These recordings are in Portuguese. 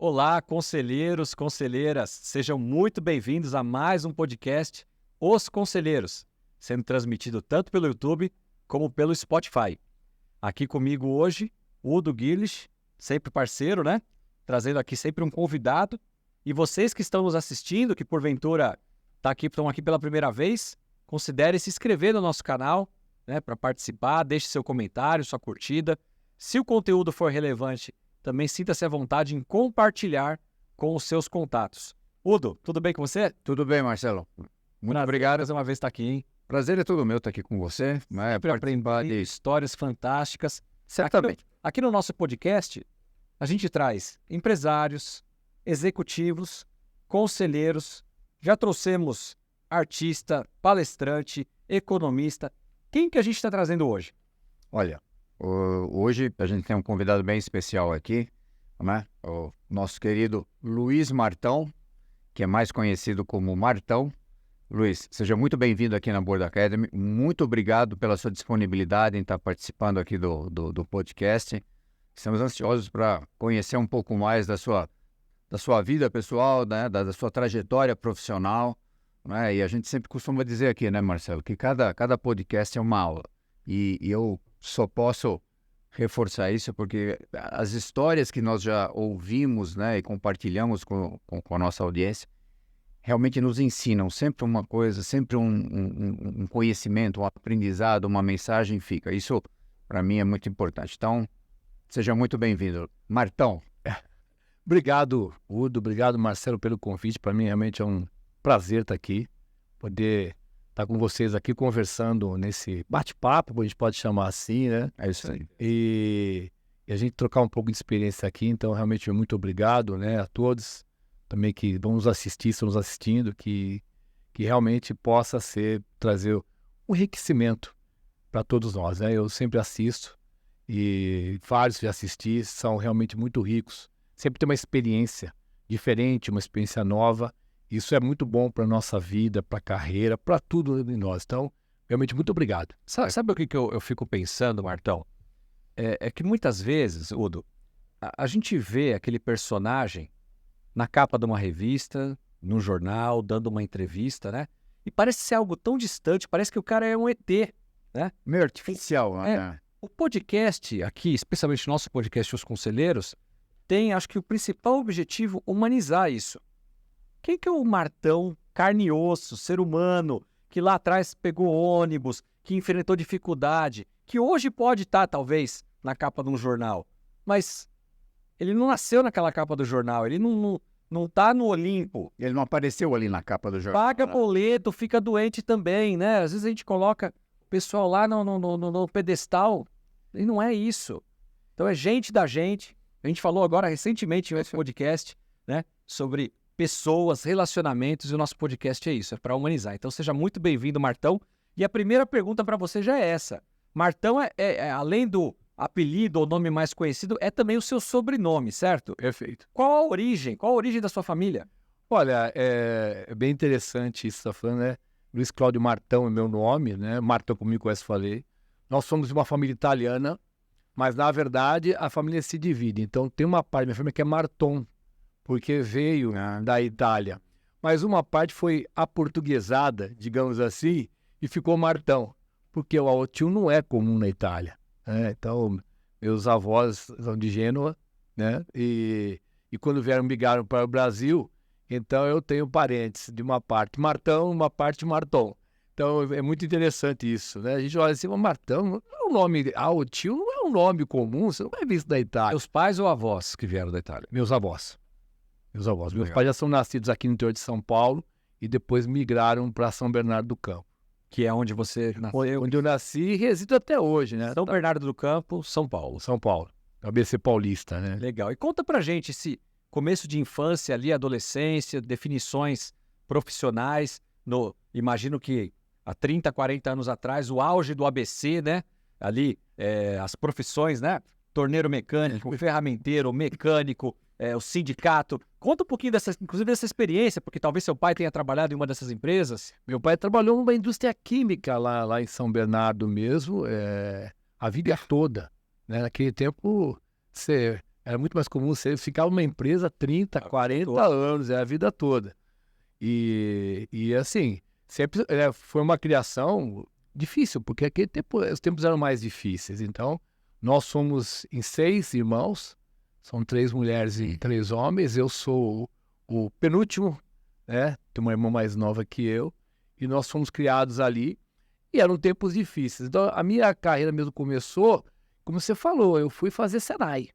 Olá, conselheiros, conselheiras, sejam muito bem-vindos a mais um podcast Os Conselheiros, sendo transmitido tanto pelo YouTube como pelo Spotify. Aqui comigo hoje, Udo Girlich, sempre parceiro, né? Trazendo aqui sempre um convidado. E vocês que estão nos assistindo, que porventura estão aqui pela primeira vez, considere se inscrever no nosso canal, né, para participar, deixe seu comentário, sua curtida. Se o conteúdo for relevante, também sinta-se à vontade em compartilhar com os seus contatos. Udo, tudo bem com você? Tudo bem, Marcelo. Muito obrigado. Mais uma vez estar aqui, hein? Prazer é todo meu estar aqui com você. Para aprender histórias fantásticas. Certamente. Aqui no nosso podcast, a gente traz empresários, executivos, conselheiros, já trouxemos artista, palestrante, economista. Quem que a gente está trazendo hoje? Olha, hoje a gente tem um convidado bem especial aqui, né? O nosso querido Luiz Martão, que é mais conhecido como Martão. Luiz, seja muito bem-vindo aqui na Board Academy. Muito obrigado pela sua disponibilidade em estar participando aqui do podcast. Estamos ansiosos para conhecer um pouco mais da sua vida pessoal, né? Da sua trajetória profissional, né? E a gente sempre costuma dizer aqui, né, Marcelo, que cada podcast é uma aula. E eu só posso reforçar isso porque as histórias que nós já ouvimos, né, e compartilhamos com a nossa audiência, realmente nos ensinam sempre uma coisa, sempre um conhecimento, um aprendizado, uma mensagem fica. Isso, para mim, é muito importante. Então, seja muito bem-vindo. Martão. Obrigado, Udo. Obrigado, Marcelo, pelo convite. Para mim, realmente é um prazer estar aqui, poder estar com vocês aqui conversando nesse bate-papo, a gente pode chamar assim, né? É isso aí. E a gente trocar um pouco de experiência aqui. Então, realmente, muito obrigado, né, a todos também que vão nos assistir, estão nos assistindo, que realmente possa trazer um enriquecimento para todos nós, né? Eu sempre assisto e vários que assisti são realmente muito ricos. Sempre tem uma experiência diferente, uma experiência nova. Isso é muito bom para a nossa vida, para a carreira, para tudo em nós. Então, realmente, muito obrigado. Sabe o que eu fico pensando, Martão? É que muitas vezes, Udo, a gente vê aquele personagem na capa de uma revista, num jornal, dando uma entrevista, né? E parece ser algo tão distante, parece que o cara é um ET, né? Meio artificial, né? O podcast aqui, especialmente o nosso podcast Os Conselheiros, tem, acho que o principal objetivo, humanizar isso. Quem que é o Martão, carne e osso, ser humano, que lá atrás pegou ônibus, que enfrentou dificuldade, que hoje pode estar, talvez, na capa de um jornal, mas ele não nasceu naquela capa do jornal, ele não tá no Olimpo. Ele não apareceu ali na capa do jornal. Paga boleto, fica doente também, né? Às vezes a gente coloca o pessoal lá no pedestal, e não é isso. Então é gente da gente. A gente falou agora recentemente em outro podcast, né, sobre pessoas, relacionamentos, e o nosso podcast é isso, é para humanizar. Então seja muito bem-vindo, Martão. E a primeira pergunta para você já é essa. Martão além do apelido ou nome mais conhecido, é também o seu sobrenome, certo? Perfeito. Qual a origem da sua família? Olha, é bem interessante isso que você está falando, né? Luiz Cláudio Martão é meu nome, né? Martão, como me conhece, falei. Nós somos de uma família italiana, mas, na verdade, a família se divide. Então, tem uma parte da minha família que é Marton, porque veio da Itália. Mas uma parte foi aportuguesada, digamos assim, e ficou Martão, porque o Aotiu não é comum na Itália, né? Então, meus avós são de Gênova, né? E quando migraram para o Brasil, então eu tenho parentes de uma parte Martão, uma parte Marton. Então, é muito interessante isso, né? A gente olha assim, Martão, não é um nome, Aotiu não é um nome comum, você não vai ver isso da Itália. Seus pais ou avós que vieram da Itália? Meus avós. Meus Legal. pais já são nascidos aqui no interior de São Paulo e depois migraram para São Bernardo do Campo. Que é onde você nasceu? Onde eu nasci e resido até hoje, né? São Bernardo do Campo, São Paulo. São Paulo, ABC paulista, né? Legal. E conta pra gente esse começo de infância ali, adolescência, definições profissionais. Imagino que há 30, 40 anos atrás, o auge do ABC, né? Ali, as profissões, né? Torneiro mecânico, ferramenteiro, mecânico, o sindicato. Conta um pouquinho inclusive dessa experiência, porque talvez seu pai tenha trabalhado em uma dessas empresas. Meu pai trabalhou numa indústria química lá em São Bernardo mesmo, a vida toda, né? Naquele tempo, você Era muito mais comum você ficar numa empresa 30, 40 anos, a vida toda. E assim, sempre foi uma criação difícil, porque aquele tempo, os tempos eram mais difíceis. Então, nós somos em 6 irmãos, são 3 mulheres e 3 homens. Eu sou o penúltimo, né? Tenho uma irmã mais nova que eu, e nós fomos criados ali, e eram tempos difíceis. Então, a minha carreira mesmo começou, como você falou, eu fui fazer Senai,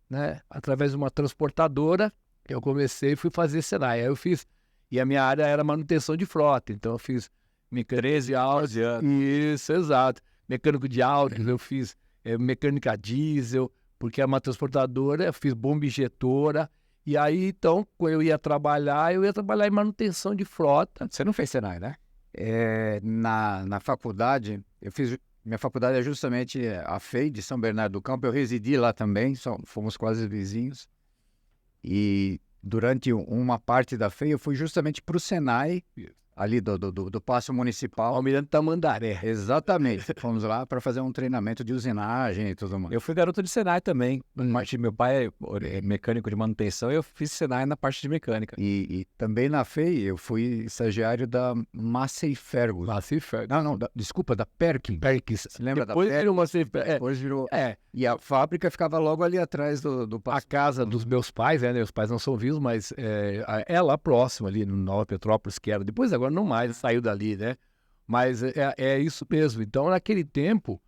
né? Através de uma transportadora, eu comecei e fui fazer Senai. Aí eu fiz, e a minha área era manutenção de frota, então eu fiz mecânica 13 anos. Isso, exato. Mecânico de áudio, eu fiz mecânica diesel, porque era uma transportadora, eu fiz bomba injetora. E aí, então, quando eu ia trabalhar em manutenção de frota. Você não fez Senai, né? Na faculdade, minha faculdade é justamente a FEI de São Bernardo do Campo. Eu residi lá também, fomos quase vizinhos. E durante uma parte da FEI, eu fui justamente para o Senai, ali do Paço Municipal. Almirante Tamandaré. Exatamente. Fomos lá para fazer um treinamento de usinagem e tudo mais. Eu fui garoto de Senai também. Meu pai é mecânico de manutenção e eu fiz Senai na parte de mecânica. E também na FEI, eu fui estagiário da Massey Ferguson. Massey Ferguson. Não, desculpa, da Perkins. Você lembra Depois da Perkins? virou Massey Ferguson. Depois virou... E a fábrica ficava logo ali atrás do A casa dos meus pais, né? Meus pais não são vivos, mas é lá próximo, ali no Nova Petrópolis, que era. Depois agora não mais, saiu dali, né? Mas é isso mesmo. Então, naquele tempo,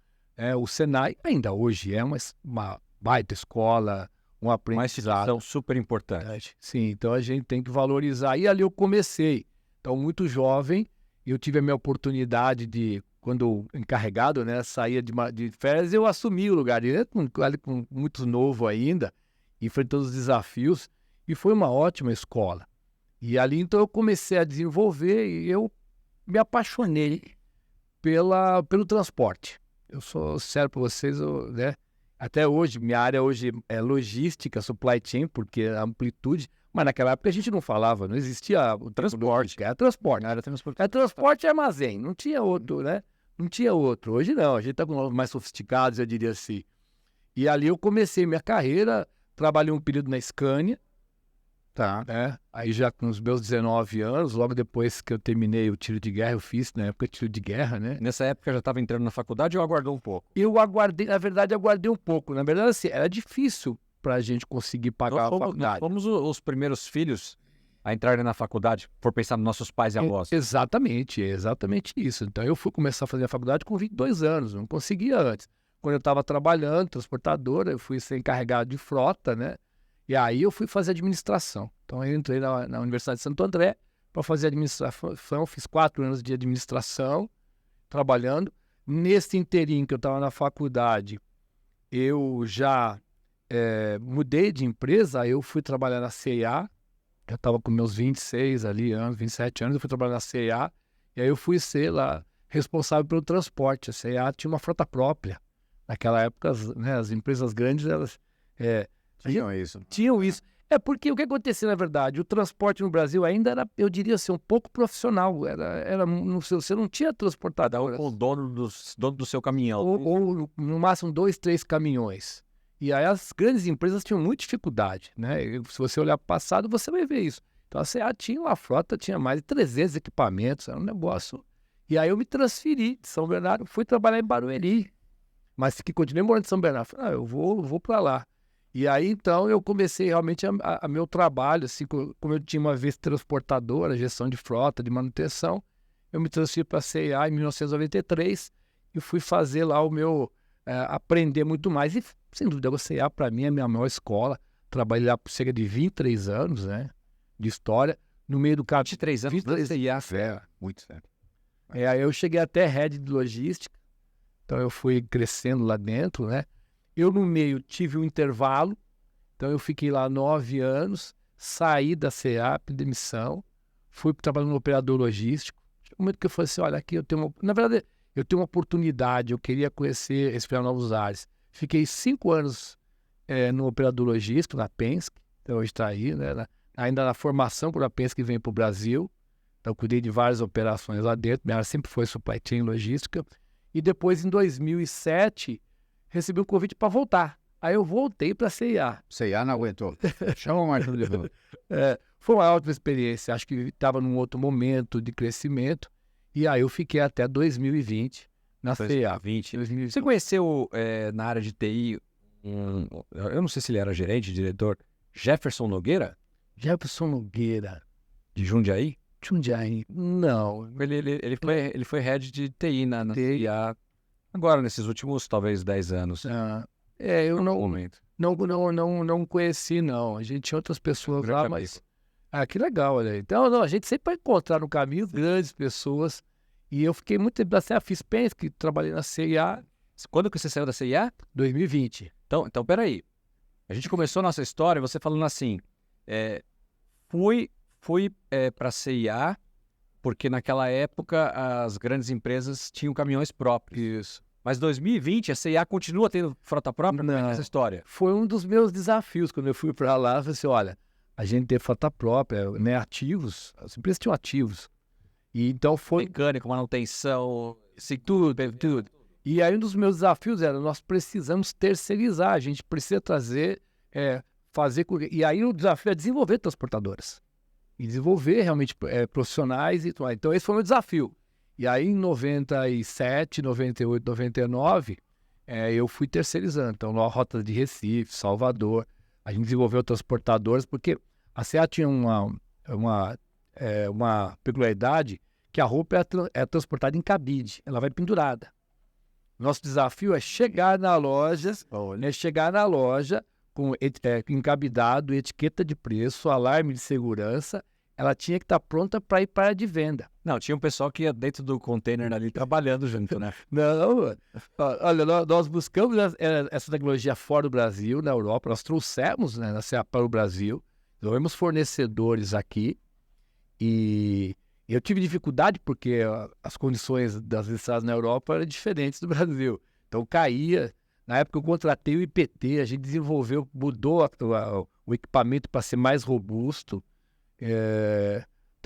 o Senai ainda hoje é uma baita escola, um aprendizado. Uma instituição super importante. Sim, então a gente tem que valorizar. E ali eu comecei. Então, muito jovem, eu tive a minha oportunidade de, quando encarregado, né, saía de férias, eu assumi o lugar. Eu com muito novo ainda, enfrentando os desafios, e foi uma ótima escola. E ali, então, eu comecei a desenvolver e eu me apaixonei pelo transporte. Eu sou sério para vocês, né? Até hoje, minha área hoje é logística, supply chain, porque a amplitude... Mas naquela época a gente não falava, não existia o transporte. Era transporte. Era transporte e armazém, não tinha outro, né? Não tinha outro. Hoje não, a gente está com novos mais sofisticados, eu diria assim. E ali eu comecei minha carreira, trabalhei um período na Scania, Tá. né? Aí já com os meus 19 anos, logo depois que eu terminei o tiro de guerra, eu fiz, na época, tiro de guerra, né? Nessa época já estava entrando na faculdade ou aguardou um pouco? Eu aguardei, na verdade, aguardei um pouco. Na verdade, assim, era difícil para a gente conseguir pagar a faculdade. Nós fomos os primeiros filhos a entrarem na faculdade, por pensar nos nossos pais e avós. Exatamente isso. Então, eu fui começar a fazer a faculdade com 22 anos, não conseguia antes. Quando eu estava trabalhando, transportadora, eu fui ser encarregado de frota, né? E aí eu fui fazer administração. Então, eu entrei na Universidade de Santo André para fazer administração, fiz 4 anos de administração, trabalhando. Nesse inteirinho que eu estava na faculdade, eu já mudei de empresa, eu fui trabalhar na CIA, já estava com meus 26 anos, 27 anos, eu fui trabalhar na CIA, e aí eu fui ser lá responsável pelo transporte. A CIA tinha uma frota própria. Naquela época, as empresas grandes, elas tinham isso. Porque o que acontecia, na verdade, o transporte no Brasil ainda era, eu diria assim, um pouco profissional. Você não tinha transportador. Com o dono do seu caminhão. Ou no máximo 2, 3 caminhões. E aí as grandes empresas tinham muita dificuldade, né? Se você olhar para o passado, você vai ver isso. Então a CA tinha uma frota, tinha mais de 300 equipamentos, era um negócio. E aí eu me transferi de São Bernardo, fui trabalhar em Barueri. Mas que continuei morando em São Bernardo. Falei, eu vou para lá. E aí, então, eu comecei realmente a meu trabalho, assim, como eu tinha uma vez transportadora, gestão de frota, de manutenção, eu me transferi para a CIA em 1993 e fui fazer lá o meu, aprender muito mais. E, sem dúvida, a CIA, para mim, é a minha maior escola. Trabalhei lá por cerca de 23 anos, né, de história. No meio do caminho... 23 anos da CIA. Muito certo. Aí eu cheguei até head de logística, então eu fui crescendo lá dentro, né. Eu, no meio, tive um intervalo, então eu fiquei lá 9 anos, saí da CEAP, demissão, fui trabalhar no operador logístico. Chegou um momento que eu falei assim, olha, aqui eu tenho na verdade, eu tenho uma oportunidade, eu queria conhecer, explorar novos ares. Fiquei 5 anos no operador logístico, na Penske, então hoje está aí, né, ainda na formação por a Penske que vem para o Brasil, então eu cuidei de várias operações lá dentro, minha área sempre foi supply chain logística, e depois, em 2007... recebi um convite para voltar Aí eu voltei para a C&A. C&A não aguentou. Chama o Martão de novo. Foi uma ótima experiência, acho que estava num outro momento de crescimento, e aí eu fiquei até 2020 na C&A. 2020. Você conheceu na área de TI, eu não sei se ele era gerente, diretor, Jefferson Nogueira, Jefferson Nogueira, de Jundiaí? Jundiaí, não. Ele foi head de TI na C&A, agora nesses últimos, talvez, 10 anos. Eu No momento. não conheci, não. A gente tinha outras pessoas lá, mas... que legal, olha aí. Então, não, a gente sempre vai encontrar no caminho grandes pessoas. E eu fiquei muito tempo na C&A, fiz Penske, trabalhei na C&A. Quando que você saiu da C&A? 2020. Então, peraí. A gente começou a nossa história, você falando assim, fui para a C&A, porque naquela época as grandes empresas tinham caminhões próprios. Isso. Mas 2020, a C&A continua tendo frota própria? Como é que é essa história? Foi um dos meus desafios quando eu fui para lá. Eu falei assim, olha, a gente tem frota própria, né, ativos, as empresas tinham ativos. E então foi... Mecânico, manutenção, tudo. E aí um dos meus desafios era, nós precisamos terceirizar, a gente precisa trazer, fazer... E aí o desafio é desenvolver transportadoras. E desenvolver realmente profissionais e tudo mais. Então esse foi o meu desafio. E aí em 97, 98, 99, eu fui terceirizando. Então na rota de Recife, Salvador, a gente desenvolveu transportadoras, porque a C&A tinha uma peculiaridade que a roupa é transportada em cabide, ela vai pendurada. Nosso desafio é chegar na loja, com encabidado, etiqueta de preço, alarme de segurança, ela tinha que estar pronta para ir para a área de venda. Não, tinha um pessoal que ia dentro do container ali trabalhando junto, né? Não, olha, nós buscamos essa tecnologia fora do Brasil, na Europa, nós trouxemos, né, na C&A para o Brasil, desenvolvemos fornecedores aqui, e eu tive dificuldade porque as condições das estradas na Europa eram diferentes do Brasil. Então caía. Na época eu contratei o IPT, a gente desenvolveu, mudou o equipamento para ser mais robusto.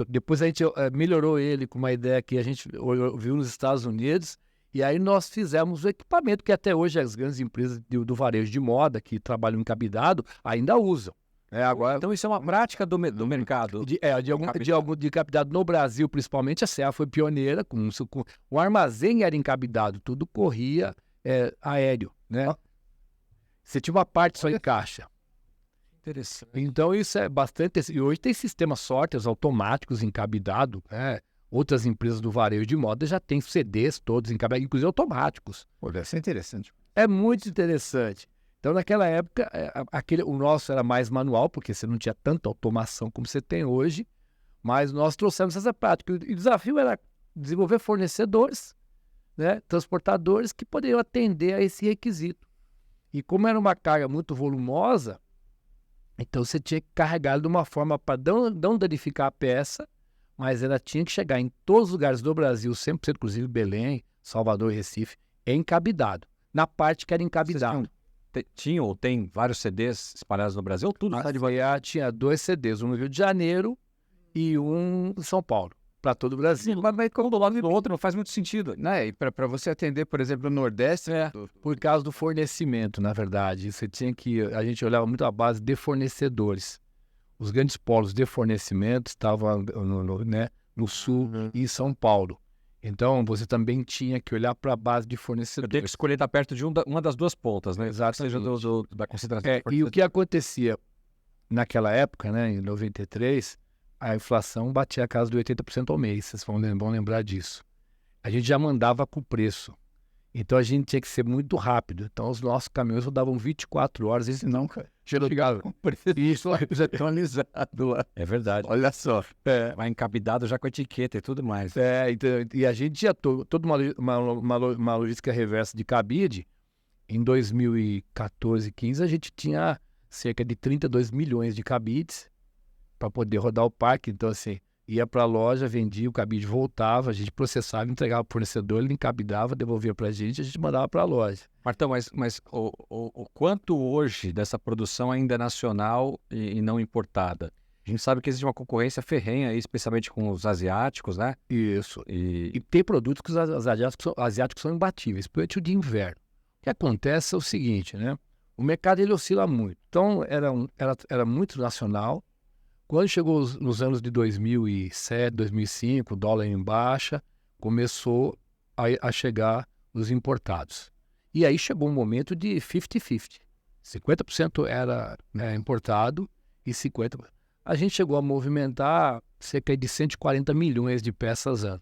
Depois a gente melhorou ele com uma ideia que a gente viu nos Estados Unidos. E aí nós fizemos o equipamento que até hoje as grandes empresas do varejo de moda que trabalham encabidado ainda usam. Agora, então isso é uma prática do mercado. De encabidado no Brasil, principalmente, a C&A foi pioneira. O armazém era encabidado, tudo corria aéreo, né? Você tinha uma parte só em caixa. Interessante. Então isso é bastante... E hoje tem sistemas sorters automáticos encabidado, né? Outras empresas do varejo de moda já têm CDs todos encabidados, inclusive automáticos. Pô, deve ser interessante. É muito interessante. Então, naquela época, o nosso era mais manual, porque você não tinha tanta automação como você tem hoje, mas nós trouxemos essa prática. E o desafio era desenvolver fornecedores, né, transportadores que poderiam atender a esse requisito. E como era uma carga muito volumosa, então você tinha que carregar de uma forma para não danificar a peça, mas ela tinha que chegar em todos os lugares do Brasil, 100%, inclusive Belém, Salvador e Recife, encabidado. Na parte que era encabidado. Tinha ou tem vários CDs espalhados no Brasil? Tudo? Tinha 2 CDs, um no Rio de Janeiro e um em São Paulo, para todo o Brasil. Mas vai um do lado do outro, não faz muito sentido. Né? E para você atender, por exemplo, no Nordeste... Por causa do fornecimento, na verdade. A gente olhava muito a base de fornecedores. Os grandes polos de fornecimento estavam no Sul e em São Paulo. Então, você também tinha que olhar para a base de fornecedores. Eu tenho que escolher estar perto de uma das duas pontas, né? Exatamente. Seja da concentração. E o que acontecia naquela época, né, em 93, a inflação batia a casa de 80% ao mês. Vocês vão lembrar disso. A gente já mandava com o preço. Então, a gente tinha que ser muito rápido. Então, os nossos caminhões rodavam 24 horas. E não, cara. Chegava com preço. Isso atualizado lá. É verdade. Olha só. Vai encabidado já com etiqueta e tudo mais. Então, e a gente tinha toda uma logística reversa de cabide. Em 2014, 15, a gente tinha cerca de 32 milhões de cabides para poder rodar o parque. Então, assim, ia para a loja, vendia o cabide, voltava, a gente processava, entregava para o fornecedor, ele encabidava, devolvia para a gente mandava para a loja. Martão, mas o quanto hoje dessa produção ainda é nacional e não importada? A gente sabe que existe uma concorrência ferrenha aí, especialmente com os asiáticos, né? Isso. E tem produtos que os asiáticos são imbatíveis, principalmente o de inverno. O que acontece é o seguinte, né? O mercado ele oscila muito. Então, era muito nacional. Quando chegou nos anos de 2007, 2005, o dólar em baixa, começou a chegar os importados. E aí chegou um momento de 50-50. 50% era, né, importado e 50%. A gente chegou a movimentar cerca de 140 milhões de peças ano.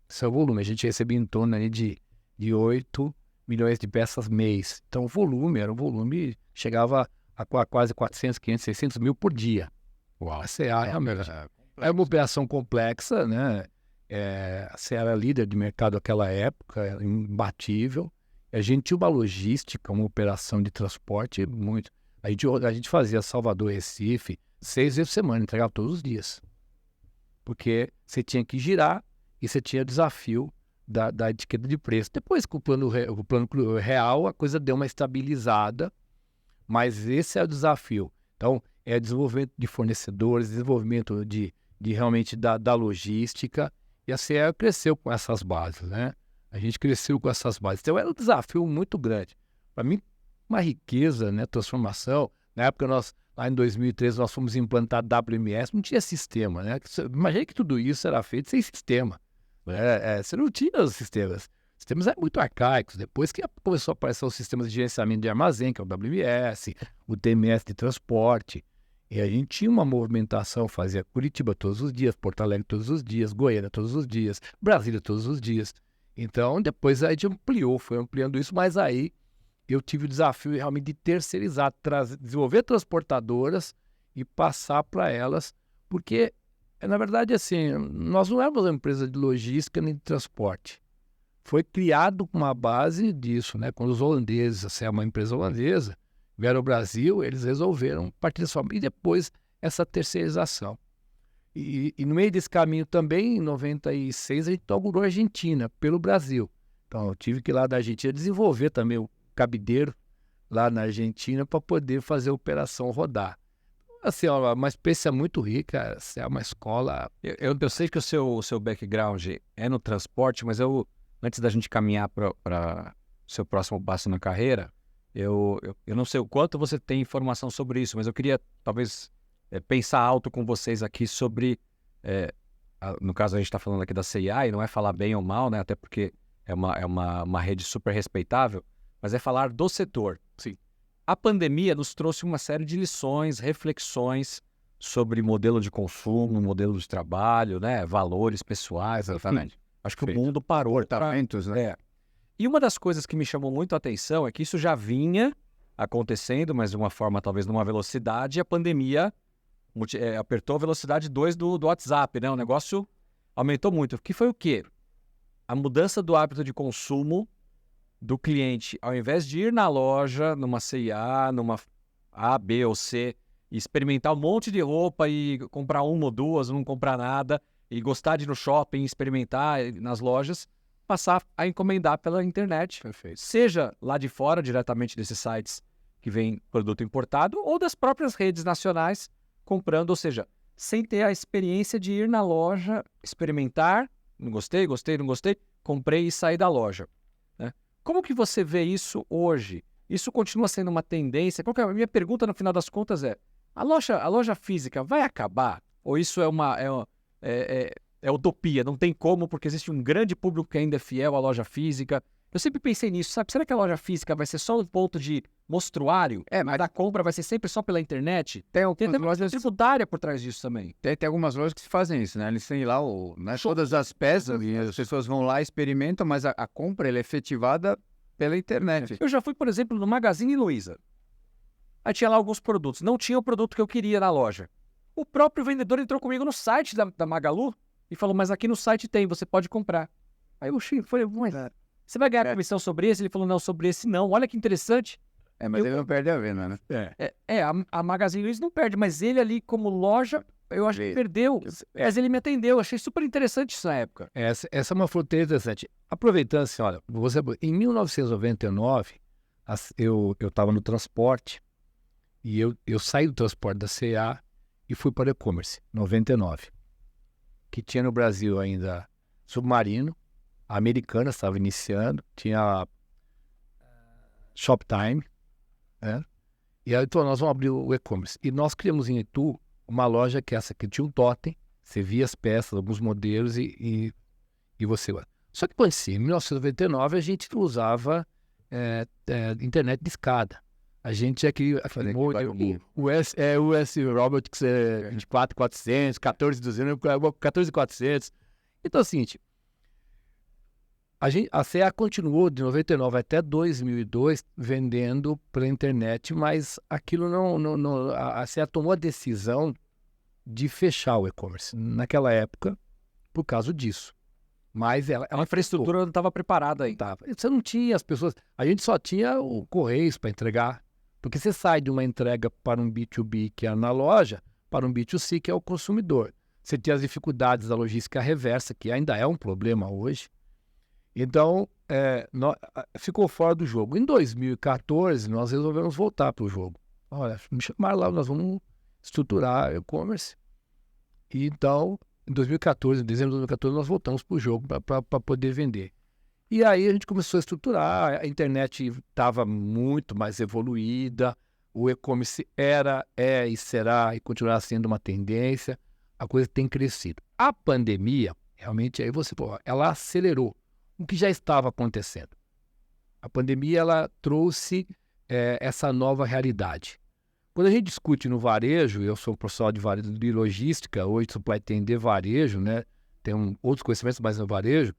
Esse é o volume. A gente recebia em torno aí de 8 milhões de peças mês. Então, o volume era um volume, chegava a quase 400, 500, 600 mil por dia. Uau. A CA realmente é uma operação complexa, né? A CA era líder de mercado naquela época, era imbatível. A gente tinha uma logística, uma operação de transporte muito. A gente fazia Salvador, Recife, 6 vezes por semana, entregava todos os dias. Porque você tinha que girar e você tinha desafio da etiqueta de preço. Depois, com o plano real, a coisa deu uma estabilizada, mas esse é o desafio. Então, é desenvolvimento de fornecedores, desenvolvimento de realmente da logística, e a CE cresceu com essas bases, né? A gente cresceu com essas bases. Então, era um desafio muito grande. Para mim, uma riqueza, né? Transformação. Na época, lá em 2013, nós fomos implantar WMS, não tinha sistema, né? Imagina que tudo isso era feito sem sistema. Você não tinha os sistemas. Os sistemas eram muito arcaicos. Depois que começou a aparecer os sistemas de gerenciamento de armazém, que é o WMS, o TMS de transporte, e a gente tinha uma movimentação, fazia Curitiba todos os dias, Porto Alegre todos os dias, Goiânia todos os dias, Brasília todos os dias. Então, depois a gente foi ampliando isso, mas aí eu tive o desafio realmente de terceirizar, desenvolver transportadoras e passar para elas, porque, na verdade, assim, nós não éramos uma empresa de logística nem de transporte. Foi criado com uma base disso, né? Quando os holandeses, assim, é uma empresa holandesa, vieram ao Brasil, eles resolveram partir dessa forma. E depois essa terceirização. E no meio desse caminho também, em 96, a gente inaugurou a Argentina, pelo Brasil. Então, eu tive que ir lá da Argentina desenvolver também o cabideiro lá na Argentina para poder fazer a operação rodar. Assim, uma experiência muito rica, é uma escola... Eu sei que o seu background é no transporte, mas antes da gente caminhar para o seu próximo passo na carreira, eu não sei o quanto você tem informação sobre isso, mas eu queria talvez pensar alto com vocês aqui sobre, no caso a gente está falando aqui da CIA, e não é falar bem ou mal, né? Até porque é uma rede super respeitável, mas é falar do setor. Sim. A pandemia nos trouxe uma série de lições, reflexões sobre modelo de consumo, modelo de trabalho, né? Valores pessoais. Exatamente. Acho que o mundo parou. Comportamentos, né? E uma das coisas que me chamou muito a atenção é que isso já vinha acontecendo, mas de uma forma, talvez, numa velocidade, e a pandemia apertou a velocidade 2 do WhatsApp, né? O negócio aumentou muito. Que foi o quê? A mudança do hábito de consumo do cliente. Ao invés de ir na loja, numa CIA, numa A, B ou C, e experimentar um monte de roupa e comprar uma ou duas, não comprar nada, e gostar de ir no shopping, experimentar nas lojas, passar a encomendar pela internet. Perfeito. Seja lá de fora, diretamente desses sites que vem produto importado, ou das próprias redes nacionais comprando, ou seja, sem ter a experiência de ir na loja, experimentar, não gostei, não gostei, comprei e saí da loja. Né? Como que você vê isso hoje? Isso continua sendo uma tendência? A minha pergunta, no final das contas, a loja física vai acabar? Ou isso é utopia? Não tem como, porque existe um grande público que ainda é fiel à loja física. Eu sempre pensei nisso, sabe? Será que a loja física vai ser só um ponto de mostruário? Mas a compra vai ser sempre só pela internet? Tem até uma loja tributária por trás disso também. Tem algumas lojas que fazem isso, né? Eles têm lá todas as peças e as pessoas vão lá e experimentam, mas a compra ela é efetivada pela internet. Eu já fui, por exemplo, no Magazine Luiza. Aí tinha lá alguns produtos. Não tinha o produto que eu queria na loja. O próprio vendedor entrou comigo no site da Magalu e falou, mas aqui no site tem, você pode comprar. Aí eu falei, mas você vai ganhar comissão sobre esse? Ele falou, não, sobre esse não. Olha que interessante. Mas ele não perde a venda, né? A Magazine Luiza não perde, mas ele ali como loja, eu acho que perdeu. Mas ele me atendeu, achei super interessante isso na época. Essa é uma fronteira interessante. Aproveitando assim, olha, em 1999, eu estava no transporte e eu saí do transporte da CA e fui para o e-commerce, 99. Que tinha no Brasil ainda Submarino, a Americana estava iniciando, tinha Shoptime, né? E aí, então, nós vamos abrir o e-commerce. E nós criamos em Itu uma loja que é essa que tinha um totem, você via as peças, alguns modelos e você... Só que, em 1999, a gente usava internet de escada. A gente é que o S Robotics 24400, 14200, 14400. Então é o seguinte, a CA continuou de 99 até 2002 vendendo pela internet, mas aquilo a CA tomou a decisão de fechar o e-commerce naquela época por causa disso. Mas a infraestrutura não estava preparada ainda. Você não tinha as pessoas... A gente só tinha o Correios para entregar. Porque você sai de uma entrega para um B2B, que é na loja, para um B2C, que é o consumidor. Você tem as dificuldades da logística reversa, que ainda é um problema hoje. Então, ficou fora do jogo. Em 2014, nós resolvemos voltar para o jogo. Olha, me chamaram lá, nós vamos estruturar e-commerce. E então... Em 2014, em dezembro de 2014, nós voltamos para o jogo para poder vender. E aí a gente começou a estruturar, a internet estava muito mais evoluída, o e-commerce é e será e continuará sendo uma tendência, a coisa tem crescido. A pandemia, realmente, aí ela acelerou o que já estava acontecendo. A pandemia, ela trouxe essa nova realidade. Quando a gente discute no varejo, eu sou um profissional de logística, hoje supply chain de varejo, né? Tem outros conhecimentos, mas no varejo,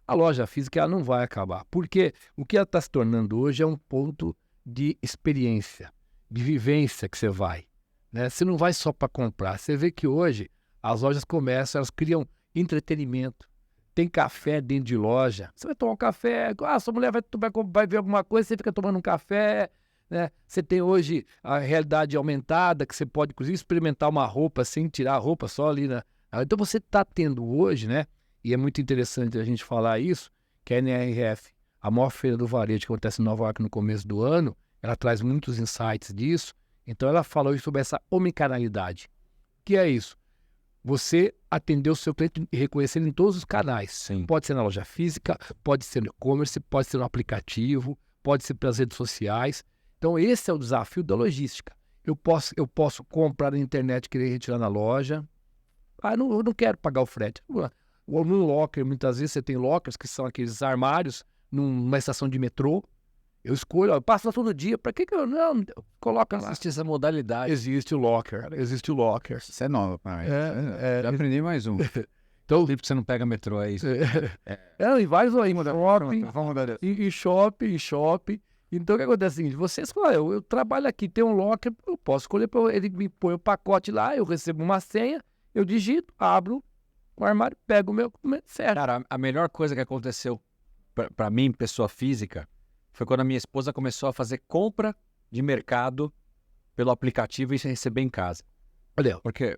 a loja física ela não vai acabar. Porque o que ela está se tornando hoje é um ponto de experiência, de vivência que você vai. Né? Você não vai só para comprar. Você vê que hoje as lojas começam, elas criam entretenimento. Tem café dentro de loja. Você vai tomar um café, sua mulher vai ver alguma coisa, você fica tomando um café... Né? Você tem hoje a realidade aumentada, que você pode, inclusive, experimentar uma roupa sem tirar a roupa, só ali na... Então, você está tendo hoje, né? E é muito interessante a gente falar isso, que a NRF, a maior feira do varejo que acontece em Nova York no começo do ano, ela traz muitos insights disso. Então, ela falou sobre essa omnicanalidade. O que é isso? Você atender o seu cliente e reconhecer ele em todos os canais. Sim. Pode ser na loja física, pode ser no e-commerce, pode ser no aplicativo, pode ser pelas redes sociais. Então, esse é o desafio da logística. Eu posso comprar na internet e querer retirar na loja. Eu não quero pagar o frete. Ou num locker, muitas vezes você tem lockers que são aqueles armários numa estação de metrô. Eu escolho, eu passo lá todo dia. Para que eu não coloca lá? Existe essa modalidade. Existe o locker. Isso é novo para mim. Já aprendi mais um. Então, Você não pega metrô, é isso? Em vários aí, shopping. Então, o que acontece é o seguinte, você escolhe, eu trabalho aqui, tem um locker, eu posso escolher, ele me põe o pacote lá, eu recebo uma senha, eu digito, abro o armário, pego o meu, certo. Cara, a melhor coisa que aconteceu para mim, pessoa física, foi quando a minha esposa começou a fazer compra de mercado pelo aplicativo e receber em casa. Olha, porque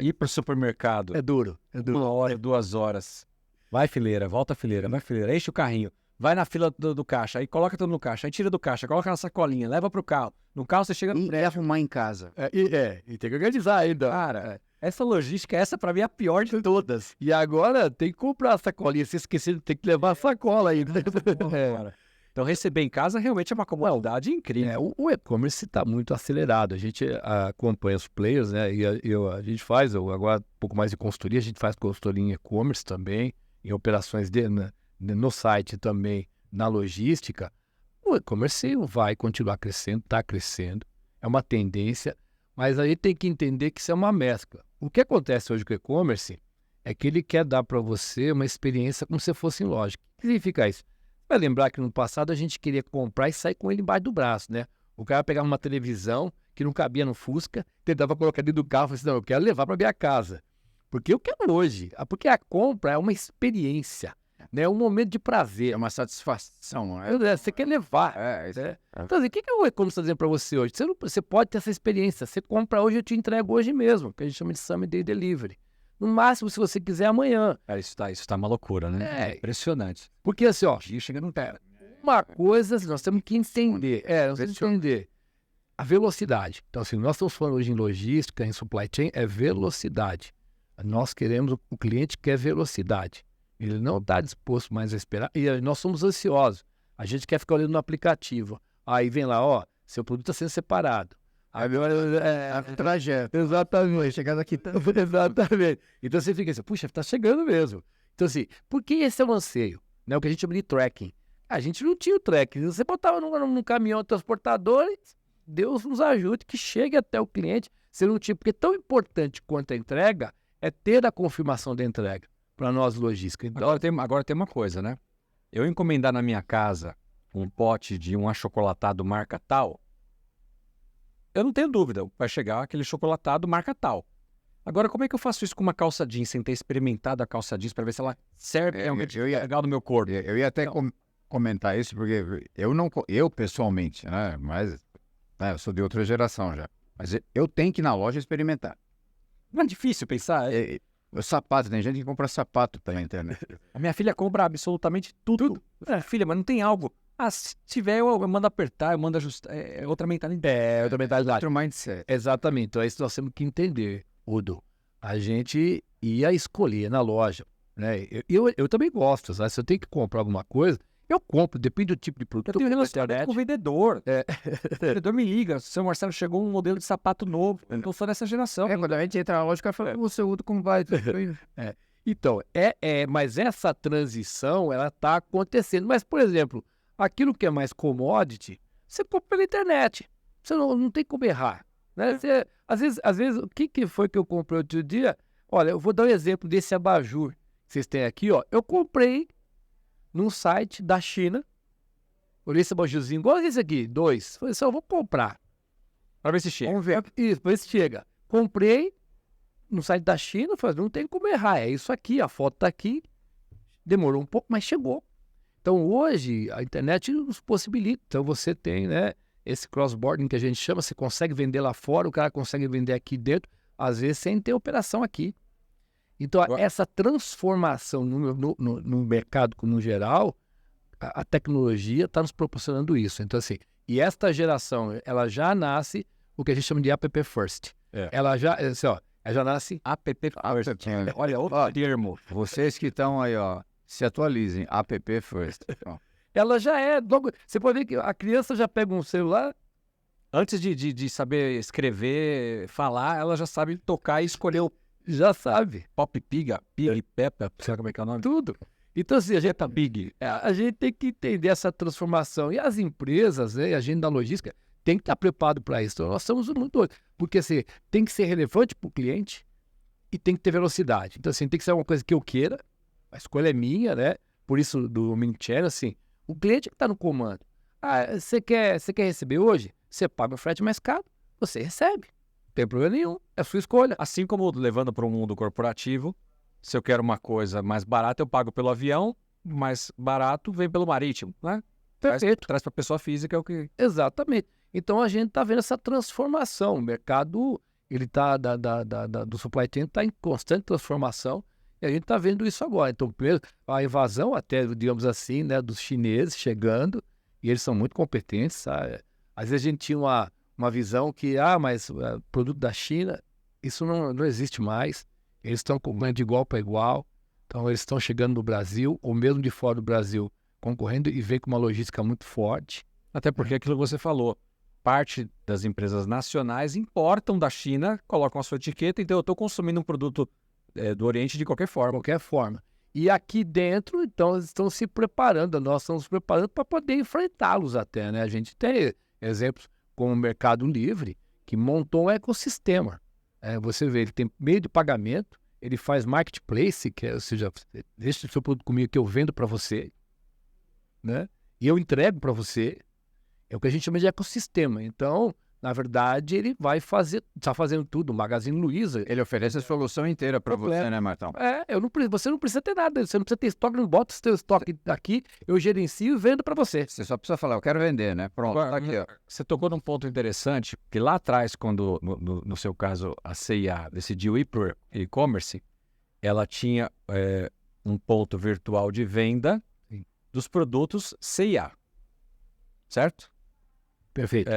ir pro supermercado... É duro. 1 hora, 2 horas. Vai fileira, volta fileira, enche o carrinho. Vai na fila do caixa, aí coloca tudo no caixa, aí tira do caixa, coloca na sacolinha, leva pro carro. No carro você chega no prédio. E arrumar em casa. E tem que organizar ainda. Cara, essa logística, essa pra mim é a pior de todas. E agora tem que comprar a sacolinha, se esquecer, tem que levar a sacola ainda. Então receber em casa realmente é uma comodidade incrível. O e-commerce está muito acelerado. A gente acompanha os players, né? E a gente faz, agora um pouco mais de consultoria, a gente faz consultoria em e-commerce também, em operações no site também, na logística. O e-commerce vai continuar crescendo, está crescendo, é uma tendência, mas aí tem que entender que isso é uma mescla. O que acontece hoje com o e-commerce é que ele quer dar para você uma experiência como se fosse em loja. O que significa isso? Vai lembrar que no passado a gente queria comprar e sair com ele embaixo do braço, né? O cara pegava uma televisão que não cabia no Fusca, tentava colocar dentro do carro e falava assim, não, eu quero levar para minha casa. Porque eu quero hoje. Porque a compra é uma experiência. Né? É um momento de prazer. É uma satisfação, não é? Você quer levar. Então, assim, o que o e-commerce está dizendo para você hoje? Você pode ter essa experiência. Você compra hoje, eu te entrego hoje mesmo, que a gente chama de Same Day Delivery. No máximo, se você quiser, amanhã. Cara, isso tá uma loucura, né? É impressionante. Porque assim, ó, chega no pé. Uma coisa, nós temos que entender. Nós temos que entender a velocidade. Então, assim, nós estamos falando hoje em logística, em supply chain, é velocidade. Nós queremos, o cliente quer velocidade. Ele não está disposto mais a esperar. E nós somos ansiosos. A gente quer ficar olhando no aplicativo. Aí vem lá, ó, seu produto está sendo separado. Trajeto. Exatamente. Chegando aqui. Exatamente. Então você fica assim, puxa, está chegando mesmo. Então assim, por que esse é o anseio? Né? O que a gente chama de tracking. A gente não tinha o tracking. Você botava num caminhão transportador, Deus nos ajude que chegue até o cliente. Você não tinha, porque tão importante quanto a entrega é ter a confirmação da entrega para nós logística. Então, Agora tem uma coisa, né? Eu encomendar na minha casa um pote de um achocolatado marca tal, eu não tenho dúvida, vai chegar aquele chocolatado marca tal. Agora, como é que eu faço isso com uma calça jeans, sem ter experimentado a calça jeans para ver se ela serve realmente legal no meu corpo? Eu ia até comentar isso, porque eu pessoalmente, né, mas né, eu sou de outra geração já, mas eu tenho que ir na loja experimentar. Não é difícil pensar? O sapato, tem gente que compra sapato pela internet. A minha filha compra absolutamente tudo. Filha, mas não tem algo. Se tiver, eu mando apertar, eu mando ajustar. É outra mentalidade. É outra mentalidade. Outro mindset. Exatamente. Então é isso que nós temos que entender, Udo. A gente ia escolher na loja, né? Eu também gosto, sabe? Se eu tenho que comprar alguma coisa, eu compro, depende do tipo de produto. Eu tenho relacionamento com o vendedor. O vendedor me liga, seu Marcelo, chegou um modelo de sapato novo. Eu sou dessa geração. Quando a gente entra na loja, o cara fala, você, Udo, como vai? Então, mas essa transição, ela está acontecendo. Mas, por exemplo, aquilo que é mais commodity, você compra pela internet. Você não tem como errar. Né? Você, às vezes, o que foi que eu comprei outro dia? Olha, eu vou dar um exemplo desse abajur que vocês têm aqui. Ó. Eu comprei num site da China. Olhei esse abajurzinho, igual esse aqui, 2. Falei assim, eu vou comprar. Para ver se chega. Vamos ver. Isso, para ver se chega. Comprei no site da China, falei, não tem como errar. É isso aqui, a foto está aqui. Demorou um pouco, mas chegou. Então, hoje, a internet nos possibilita. Então, você tem, né, esse cross-boarding que a gente chama, você consegue vender lá fora, o cara consegue vender aqui dentro, às vezes sem ter operação aqui. Então, essa transformação no mercado no geral, a tecnologia está nos proporcionando isso. Então, assim, e esta geração, ela já nasce o que a gente chama de app first. Ela já, assim, ó, ela já nasce app first. Olha, outro termo. Vocês que estão aí, ó, se atualizem, app first. Ela já é, logo, você pode ver que a criança já pega um celular. Antes de saber escrever, falar, ela já sabe tocar e escolher o Já sabe. Pop Pig, Peppa, sabe como é que é o nome? Tudo. Então, assim, a gente tem que entender essa transformação. E as empresas, né, a gente da logística, tem que estar preparado para isso. Então, nós somos muito doidos. Porque, assim, tem que ser relevante para o cliente e tem que ter velocidade. Então, assim, tem que ser uma coisa que eu queira. A escolha é minha, né? Por isso, do Omnichannel, assim, o cliente que está no comando. Você quer receber hoje? Você paga o frete mais caro, você recebe. Não tem problema nenhum, é a sua escolha. Assim como levando para o mundo corporativo, se eu quero uma coisa mais barata, eu pago pelo avião, mais barato vem pelo marítimo, né? Perfeito. Traz para a pessoa física é o que... Exatamente. Então, a gente está vendo essa transformação. O mercado, ele tá, do supply chain está em constante transformação e a gente está vendo isso agora. Então, primeiro, a invasão até, digamos assim, né, dos chineses chegando, e eles são muito competentes, sabe? Às vezes a gente tinha uma visão que, mas produto da China, isso não existe mais. Eles estão concorrendo de igual para igual. Então, eles estão chegando no Brasil, ou mesmo de fora do Brasil, concorrendo e vem com uma logística muito forte. Até porque aquilo que você falou, parte das empresas nacionais importam da China, colocam a sua etiqueta, então eu estou consumindo um produto do Oriente de qualquer forma. E aqui dentro, então, eles estão se preparando, nós estamos nos preparando para poder enfrentá-los até, né? A gente tem exemplos como o Mercado Livre, que montou um ecossistema. Você vê, ele tem meio de pagamento, ele faz marketplace, ou seja, deixa o seu produto comigo que eu vendo para você, né? E eu entrego para você. É o que a gente chama de ecossistema. Então, na verdade, ele vai está fazendo tudo. O Magazine Luiza. Ele oferece a solução inteira para você, né, Martão? Você não precisa ter nada. Você não precisa ter estoque, não bota o seu estoque aqui, eu gerencio e vendo para você. Você só precisa falar, eu quero vender, né? Pronto, tá aqui, ó. Você tocou num ponto interessante, que lá atrás, quando, no seu caso, a C&A decidiu ir para o e-commerce, ela tinha um ponto virtual de venda dos produtos C&A. Certo? Perfeito.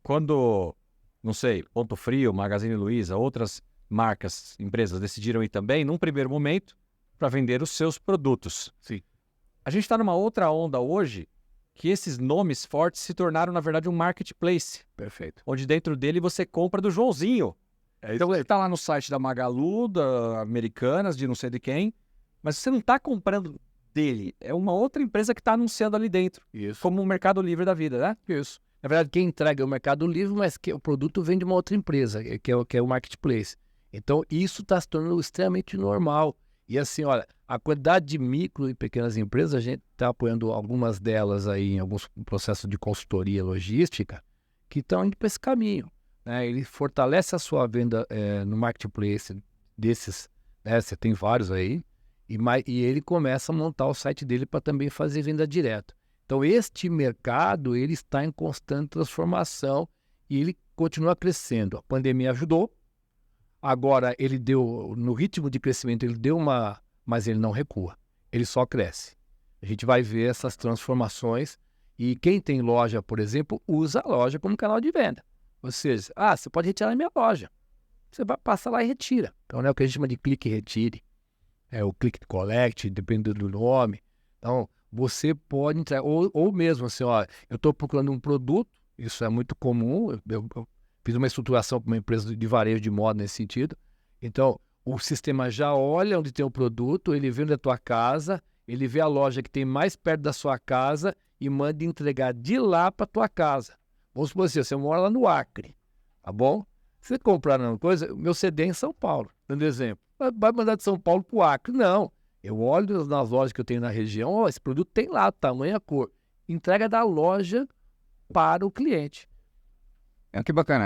Quando, não sei, Ponto Frio, Magazine Luiza, outras marcas, empresas decidiram ir também, num primeiro momento, para vender os seus produtos. Sim. A gente está numa outra onda hoje, que esses nomes fortes se tornaram, na verdade, um marketplace, Perfeito. onde dentro dele você compra do Joãozinho. Então ele está lá no site da Magalu, da Americanas, de não sei de quem, mas você não está comprando dele. É uma outra empresa que está anunciando ali dentro, Isso. como o Mercado Livre da vida, né? Isso. Na verdade, quem entrega é o Mercado Livre, mas que o produto vem de uma outra empresa, que é o marketplace. Então, isso está se tornando extremamente normal. E assim, olha, a quantidade de micro e pequenas empresas, a gente está apoiando algumas delas aí em alguns processos de consultoria logística que estão indo para esse caminho, né? Ele fortalece a sua venda no marketplace desses, né? Você tem vários aí, e ele começa a montar o site dele para também fazer venda direta. Então, este mercado ele está em constante transformação e ele continua crescendo. A pandemia ajudou. Agora, ele deu, no ritmo de crescimento, ele deu mas ele não recua. Ele só cresce. A gente vai ver essas transformações e quem tem loja, por exemplo, usa a loja como canal de venda. Ou seja, você pode retirar na minha loja. Você vai passar lá e retira. Então, é o que a gente chama de clique e retire. É o click collect, dependendo do nome. Então, você pode entregar, ou mesmo assim, eu estou procurando um produto, isso é muito comum, eu fiz uma estruturação para uma empresa de varejo de moda nesse sentido, então o sistema já olha onde tem o produto, ele vê onde é a tua casa, ele vê a loja que tem mais perto da sua casa e manda entregar de lá para a tua casa. Vamos supor assim, você mora lá no Acre, tá bom? Se você comprar uma coisa, o meu CD é em São Paulo, dando exemplo, vai mandar de São Paulo para o Acre, não. Eu olho nas lojas que eu tenho na região, esse produto tem lá, tamanho, a cor. Entrega da loja para o cliente. Que bacana.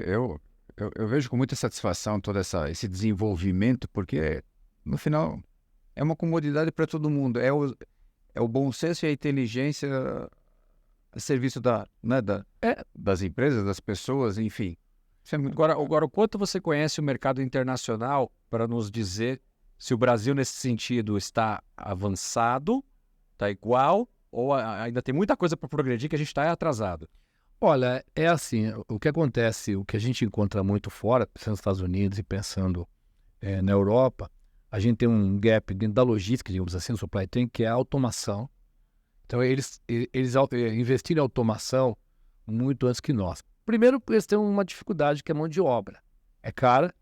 Eu vejo com muita satisfação todo esse desenvolvimento, porque no final é uma comodidade para todo mundo. É o bom senso e a inteligência a serviço das empresas, das pessoas, enfim. Isso é muito Agora, o quanto você conhece o mercado internacional para nos dizer se o Brasil, nesse sentido, está avançado, está igual, ou ainda tem muita coisa para progredir que a gente está atrasado? Olha, é assim, o que acontece, o que a gente encontra muito fora, pensando nos Estados Unidos e pensando na Europa, a gente tem um gap dentro da logística, digamos assim, no supply chain, que é a automação. Então, eles investiram em automação muito antes que nós. Primeiro, porque eles têm uma dificuldade que é a mão de obra. É cara,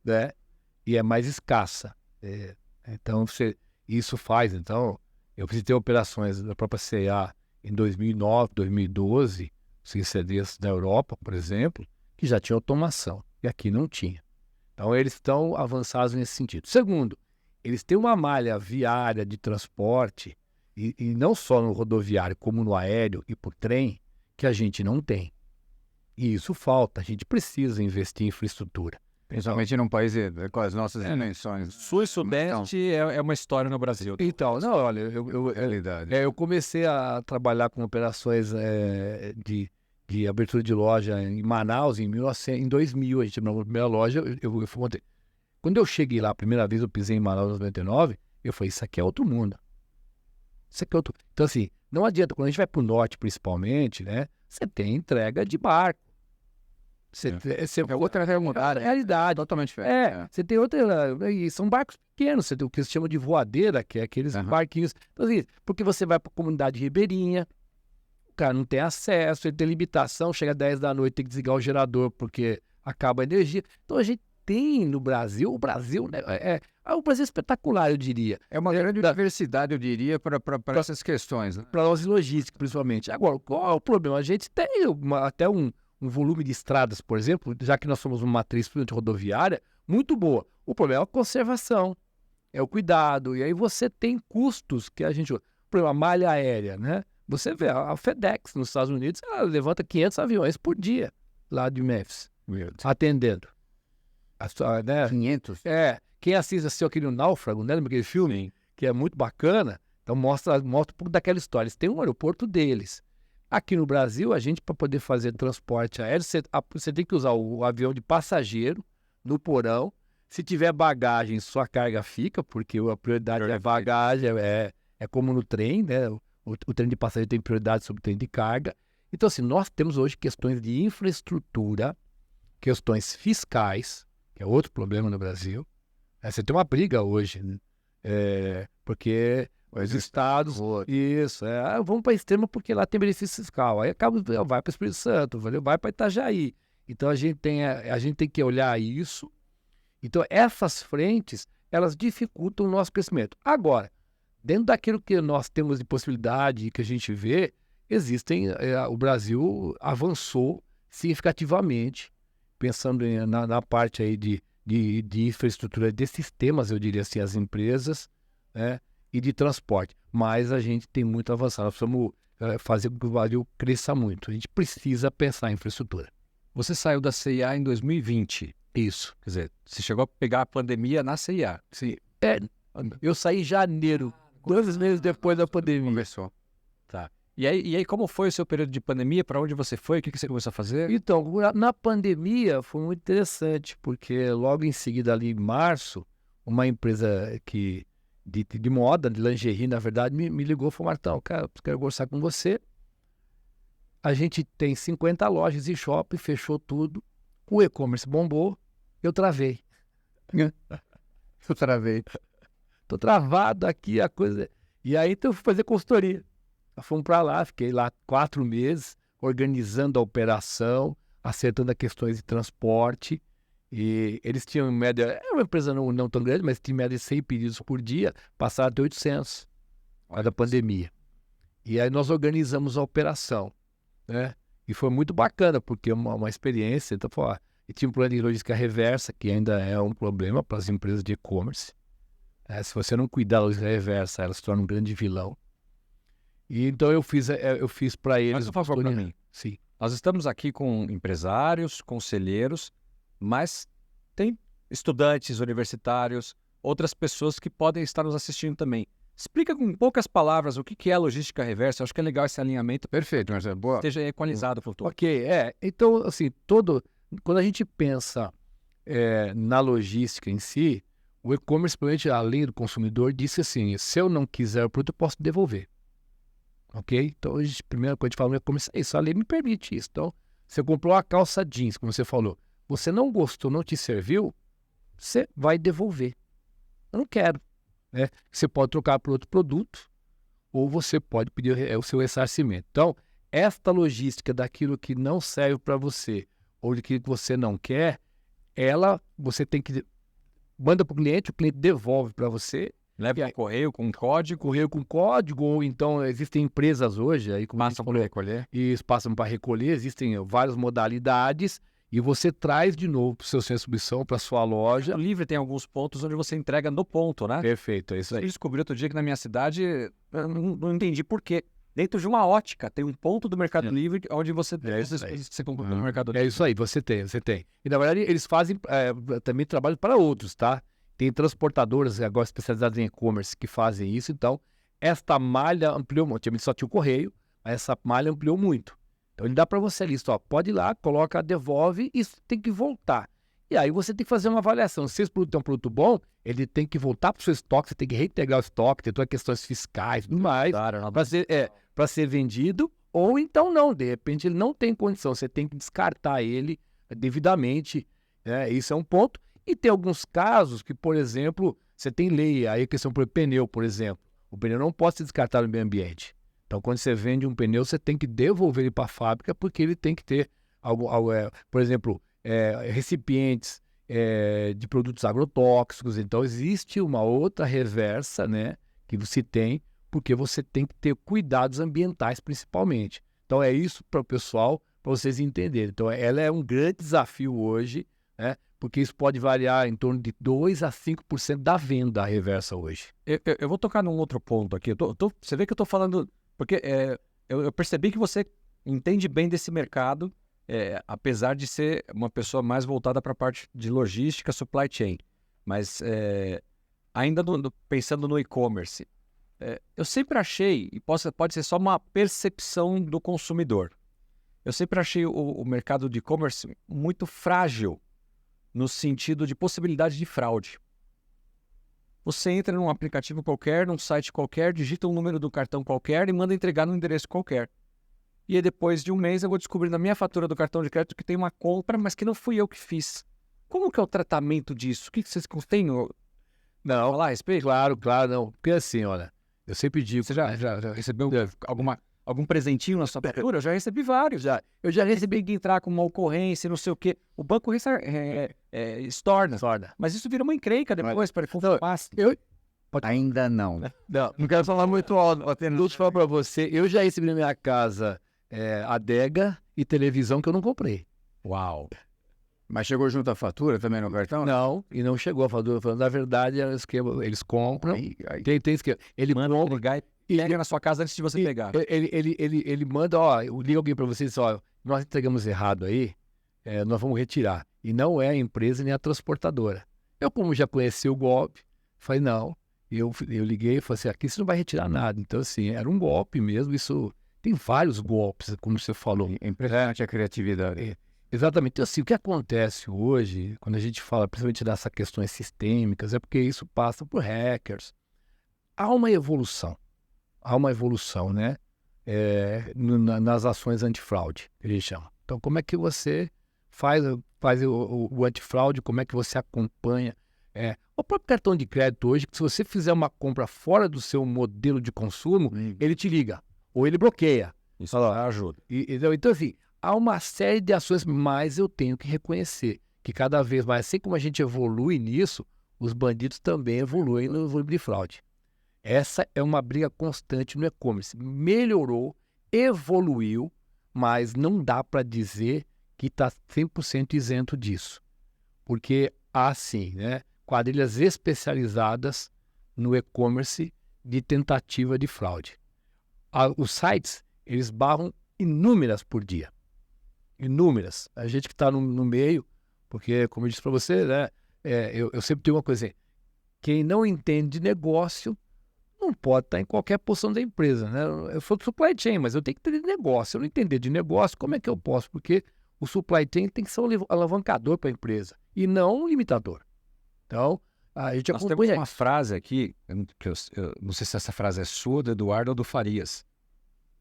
né? E é mais escassa. Então, isso faz. Então, eu visitei operações da própria C&A em 2009, 2012, CDs da Europa, por exemplo, que já tinha automação. E aqui não tinha. Então, eles estão avançados nesse sentido. Segundo, eles têm uma malha viária de transporte, e não só no rodoviário, como no aéreo e por trem, que a gente não tem. E isso falta. A gente precisa investir em infraestrutura. Principalmente num país com as nossas dimensões. Sul e Sudeste é uma história no Brasil. Então, não, olha, Realidade. eu comecei a trabalhar com operações de abertura de loja em Manaus em 2000. A gente abriu a primeira loja. Eu fui ontem. Quando eu cheguei lá a primeira vez, eu pisei em Manaus em 99, eu falei, isso aqui é outro mundo. Isso aqui é outro. Então, assim, não adianta, quando a gente vai para o norte, principalmente, né? Você tem entrega de barco. É outra realidade. Realidade. Totalmente diferente. Você tem outra. E são barcos pequenos, você tem o que se chama de voadeira, que é aqueles barquinhos. Então, assim, porque você vai para a comunidade ribeirinha, o cara não tem acesso, ele tem limitação, chega às 10 da noite, tem que desligar o gerador porque acaba a energia. Então a gente tem no Brasil, o Brasil, né, o Brasil é espetacular, eu diria. É uma grande diversidade, eu diria, para essas questões. Né? Para nós, logística, principalmente. Agora, qual é o problema? A gente tem até um volume de estradas, por exemplo, já que nós somos uma matriz rodoviária, muito boa. O problema é a conservação, é o cuidado, e aí você tem custos que a gente... Por exemplo, a malha aérea, né? Você vê, a FedEx nos Estados Unidos, ela levanta 500 aviões por dia lá de Memphis, atendendo. Né? 500? Quem assiste aquele Náufrago, né? Aquele filme, Sim. Que é muito bacana, então mostra um pouco daquela história. Eles têm um aeroporto deles. Aqui no Brasil, a gente, para poder fazer transporte aéreo, você tem que usar o avião de passageiro no porão. Se tiver bagagem, sua carga fica, porque a prioridade é bagagem, é como no trem, né? O trem de passageiro tem prioridade sobre o trem de carga. Então, assim, nós temos hoje questões de infraestrutura, questões fiscais, que é outro problema no Brasil. Você tem uma briga hoje, né? Porque Os estados, isso, vamos para Extrema porque lá tem benefício fiscal. Aí acaba, vai para o Espírito Santo, vai para Itajaí. Então a gente tem que olhar isso. Então essas frentes, elas dificultam o nosso crescimento. Agora, dentro daquilo que nós temos de possibilidade, que a gente vê, o Brasil avançou significativamente, pensando na parte aí de infraestrutura de sistemas, eu diria assim, as empresas, né, e de transporte. Mas a gente tem muito a avançar, nós precisamos fazer com que o Brasil cresça muito. A gente precisa pensar em infraestrutura. Você saiu da CIA em 2020. Isso. Quer dizer, você chegou a pegar a pandemia na CIA. Sim. Eu saí em janeiro, 2 meses depois da pandemia. Começou. Tá. E aí, como foi o seu período de pandemia? Para onde você foi? O que você começou a fazer? Então, na pandemia foi muito interessante, porque logo em seguida, ali em março, uma empresa de moda, de lingerie, na verdade, me ligou e falou: Martão, cara, quero conversar com você. A gente tem 50 lojas e shopping, fechou tudo. O e-commerce bombou, eu travei. Eu travei. Tô travado aqui, a coisa... E aí, então, eu fui fazer consultoria. Fomos para lá, fiquei lá 4 meses, organizando a operação, acertando as questões de transporte. E eles tinham, em média, era uma empresa não tão grande, mas tinha em média 100 pedidos por dia, passaram até 800, por causa da pandemia. E aí nós organizamos a operação, né? E foi muito bacana, porque é uma experiência. Então, e tinha um plano de logística reversa, que ainda é um problema para as empresas de e-commerce. Se você não cuidar da logística reversa, ela se torna um grande vilão. E então eu fiz para eles... Faz um favor para mim. Sim. Nós estamos aqui com empresários, conselheiros, mas tem estudantes universitários, outras pessoas que podem estar nos assistindo também. Explica com poucas palavras o que é a logística reversa. Eu acho que é legal esse alinhamento. Perfeito, Marcelo. Boa. Esteja equalizado para o todo. Ok, então, assim, quando a gente pensa na logística em si, o e-commerce, além do consumidor, disse assim: se eu não quiser o produto, eu posso devolver. Ok? Então, a primeira coisa que a gente fala no e-commerce é isso, a lei me permite isso. Então, você comprou uma calça jeans, como você falou, você não gostou, não te serviu, você vai devolver. Eu não quero. Né? Você pode trocar por outro produto ou você pode pedir o seu ressarcimento. Então, esta logística daquilo que não serve para você ou daquilo que você não quer, você tem que... Manda para o cliente devolve para você. Leva para o correio com código. Ou então existem empresas hoje... aí como Passam para recolher. Isso, passam para recolher, existem várias modalidades... E você traz de novo para o seu centro de distribuição, para a sua loja. O Livre tem alguns pontos onde você entrega no ponto, né? Perfeito, é isso aí. Eu descobri outro dia que na minha cidade, eu não entendi por quê. Dentro de uma ótica, tem um ponto do Mercado Livre onde você tem essas coisas que você compra no Mercado Livre. É isso aí, você tem. E na verdade eles fazem também trabalho para outros, tá? Tem transportadoras agora especializadas em e-commerce que fazem isso. Então, esta malha ampliou muito. Antigamente só tinha o correio, mas essa malha ampliou muito. Então, ele dá para você a lista, pode ir lá, coloca, devolve e tem que voltar. E aí você tem que fazer uma avaliação. Se esse produto é um produto bom, ele tem que voltar para o seu estoque, você tem que reintegrar o estoque, tem todas as questões fiscais e tudo mais, para ser vendido, ou então não, de repente ele não tem condição, você tem que descartar ele devidamente. Isso é um ponto. E tem alguns casos que, por exemplo, você tem lei, aí a questão por pneu, por exemplo. O pneu não pode ser descartado no meio ambiente. Então, quando você vende um pneu, você tem que devolver ele para a fábrica, porque ele tem que ter, por exemplo, recipientes de produtos agrotóxicos. Então, existe uma outra reversa, né, que você tem, porque você tem que ter cuidados ambientais, principalmente. Então, é isso para o pessoal, para vocês entenderem. Então, ela é um grande desafio hoje, né, porque isso pode variar em torno de 2% a 5% da venda reversa hoje. Eu vou tocar num outro ponto aqui. Você vê que eu estou falando... Porque eu percebi que você entende bem desse mercado, apesar de ser uma pessoa mais voltada para a parte de logística, supply chain. Mas ainda pensando no e-commerce, eu sempre achei, e pode ser só uma percepção do consumidor, eu sempre achei o mercado de e-commerce muito frágil no sentido de possibilidade de fraude. Você entra num aplicativo qualquer, num site qualquer, digita um número do cartão qualquer e manda entregar no endereço qualquer. E aí, depois de um mês eu vou descobrir na minha fatura do cartão de crédito que tem uma compra, mas que não fui eu que fiz. Como que é o tratamento disso? O que vocês têm? Não, falar a respeito? Claro, não. Porque assim, olha, Eu sempre digo. Você já recebeu algum presentinho na sua fatura? Eu já recebi vários. Eu já recebi que entrar com uma ocorrência, não sei o quê. O banco estorna. Mas isso vira uma encrenca depois para confirmar. Ainda não. Não quero falar muito alto. Tudo falar para você. Eu já recebi na minha casa adega e televisão que eu não comprei. Uau. Mas chegou junto a fatura também no cartão? Não, e não chegou a fatura. Falando, na verdade, é um esquema, eles compram. Tem esquema. Ele manda compra, ligar e pega na sua casa antes de você pegar. Ele manda, liga alguém para vocês, nós entregamos errado aí, nós vamos retirar. E não é a empresa nem a transportadora. Eu, como já conheci o golpe, falei, não. Eu liguei e falei assim, aqui você não vai retirar nada. Então, assim, era um golpe mesmo. Isso tem vários golpes, como você falou. É impressionante a criatividade. Exatamente. Então, assim, o que acontece hoje, quando a gente fala principalmente dessas questões sistêmicas, é porque isso passa por hackers. Há uma evolução, né? Nas ações antifraude, que a gente chama. Então, como é que você faz o antifraude, como é que você acompanha? O próprio cartão de crédito hoje, se você fizer uma compra fora do seu modelo de consumo, ele te liga, ou ele bloqueia. Isso ajuda. Então, assim, há uma série de ações, mas eu tenho que reconhecer que cada vez mais, assim como a gente evolui nisso, os bandidos também evoluem no volume de fraude. Essa é uma briga constante no e-commerce. Melhorou, evoluiu, mas não dá para dizer que está 100% isento disso. Porque há, sim, né, quadrilhas especializadas no e-commerce de tentativa de fraude. Os sites, eles barram inúmeras por dia. Inúmeras. A gente que está no meio, porque, como eu disse para você, né, eu sempre tenho uma coisa assim, quem não entende de negócio não pode estar em qualquer posição da empresa, né? Eu sou do supply chain, mas eu tenho que entender de negócio. Se eu não entender de negócio, como é que eu posso? Porque o supply chain tem que ser um alavancador para a empresa e não um limitador. Então, a gente Nós temos uma frase aqui, que eu não sei se essa frase é sua, do Eduardo ou do Farias,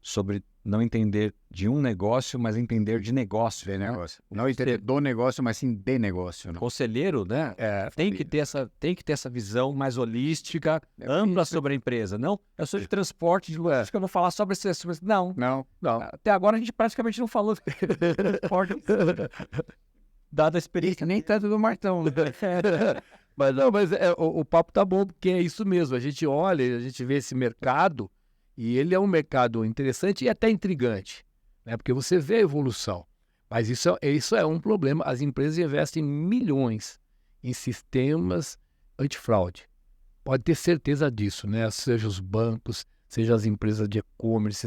sobre não entender de um negócio, mas entender de negócio. De negócio. Não entender do negócio, mas sim de negócio. Né? Conselheiro, né? Tem que ter essa visão mais holística, ampla sobre a empresa. Não, eu sou de transporte, de logística, eu vou falar sobre esse... Não. Até agora a gente praticamente não falou de transporte. Dada a experiência. Nem tanto do Martão. Né? Mas o papo tá bom, porque é isso mesmo. A gente olha, a gente vê esse mercado, e ele é um mercado interessante e até intrigante, né? Porque você vê a evolução. Mas isso é um problema. As empresas investem milhões em sistemas antifraude. Pode ter certeza disso, né? Seja os bancos, seja as empresas de e-commerce,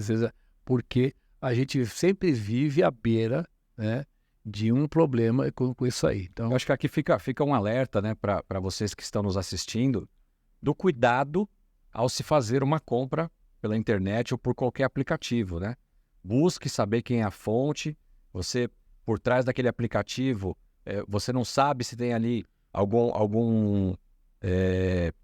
porque a gente sempre vive à beira, né, de um problema com isso aí. Então, eu acho que aqui fica um alerta, né, para vocês que estão nos assistindo, do cuidado ao se fazer uma compra pela internet ou por qualquer aplicativo, né? Busque saber quem é a fonte. Você, por trás daquele aplicativo, você não sabe se tem ali algum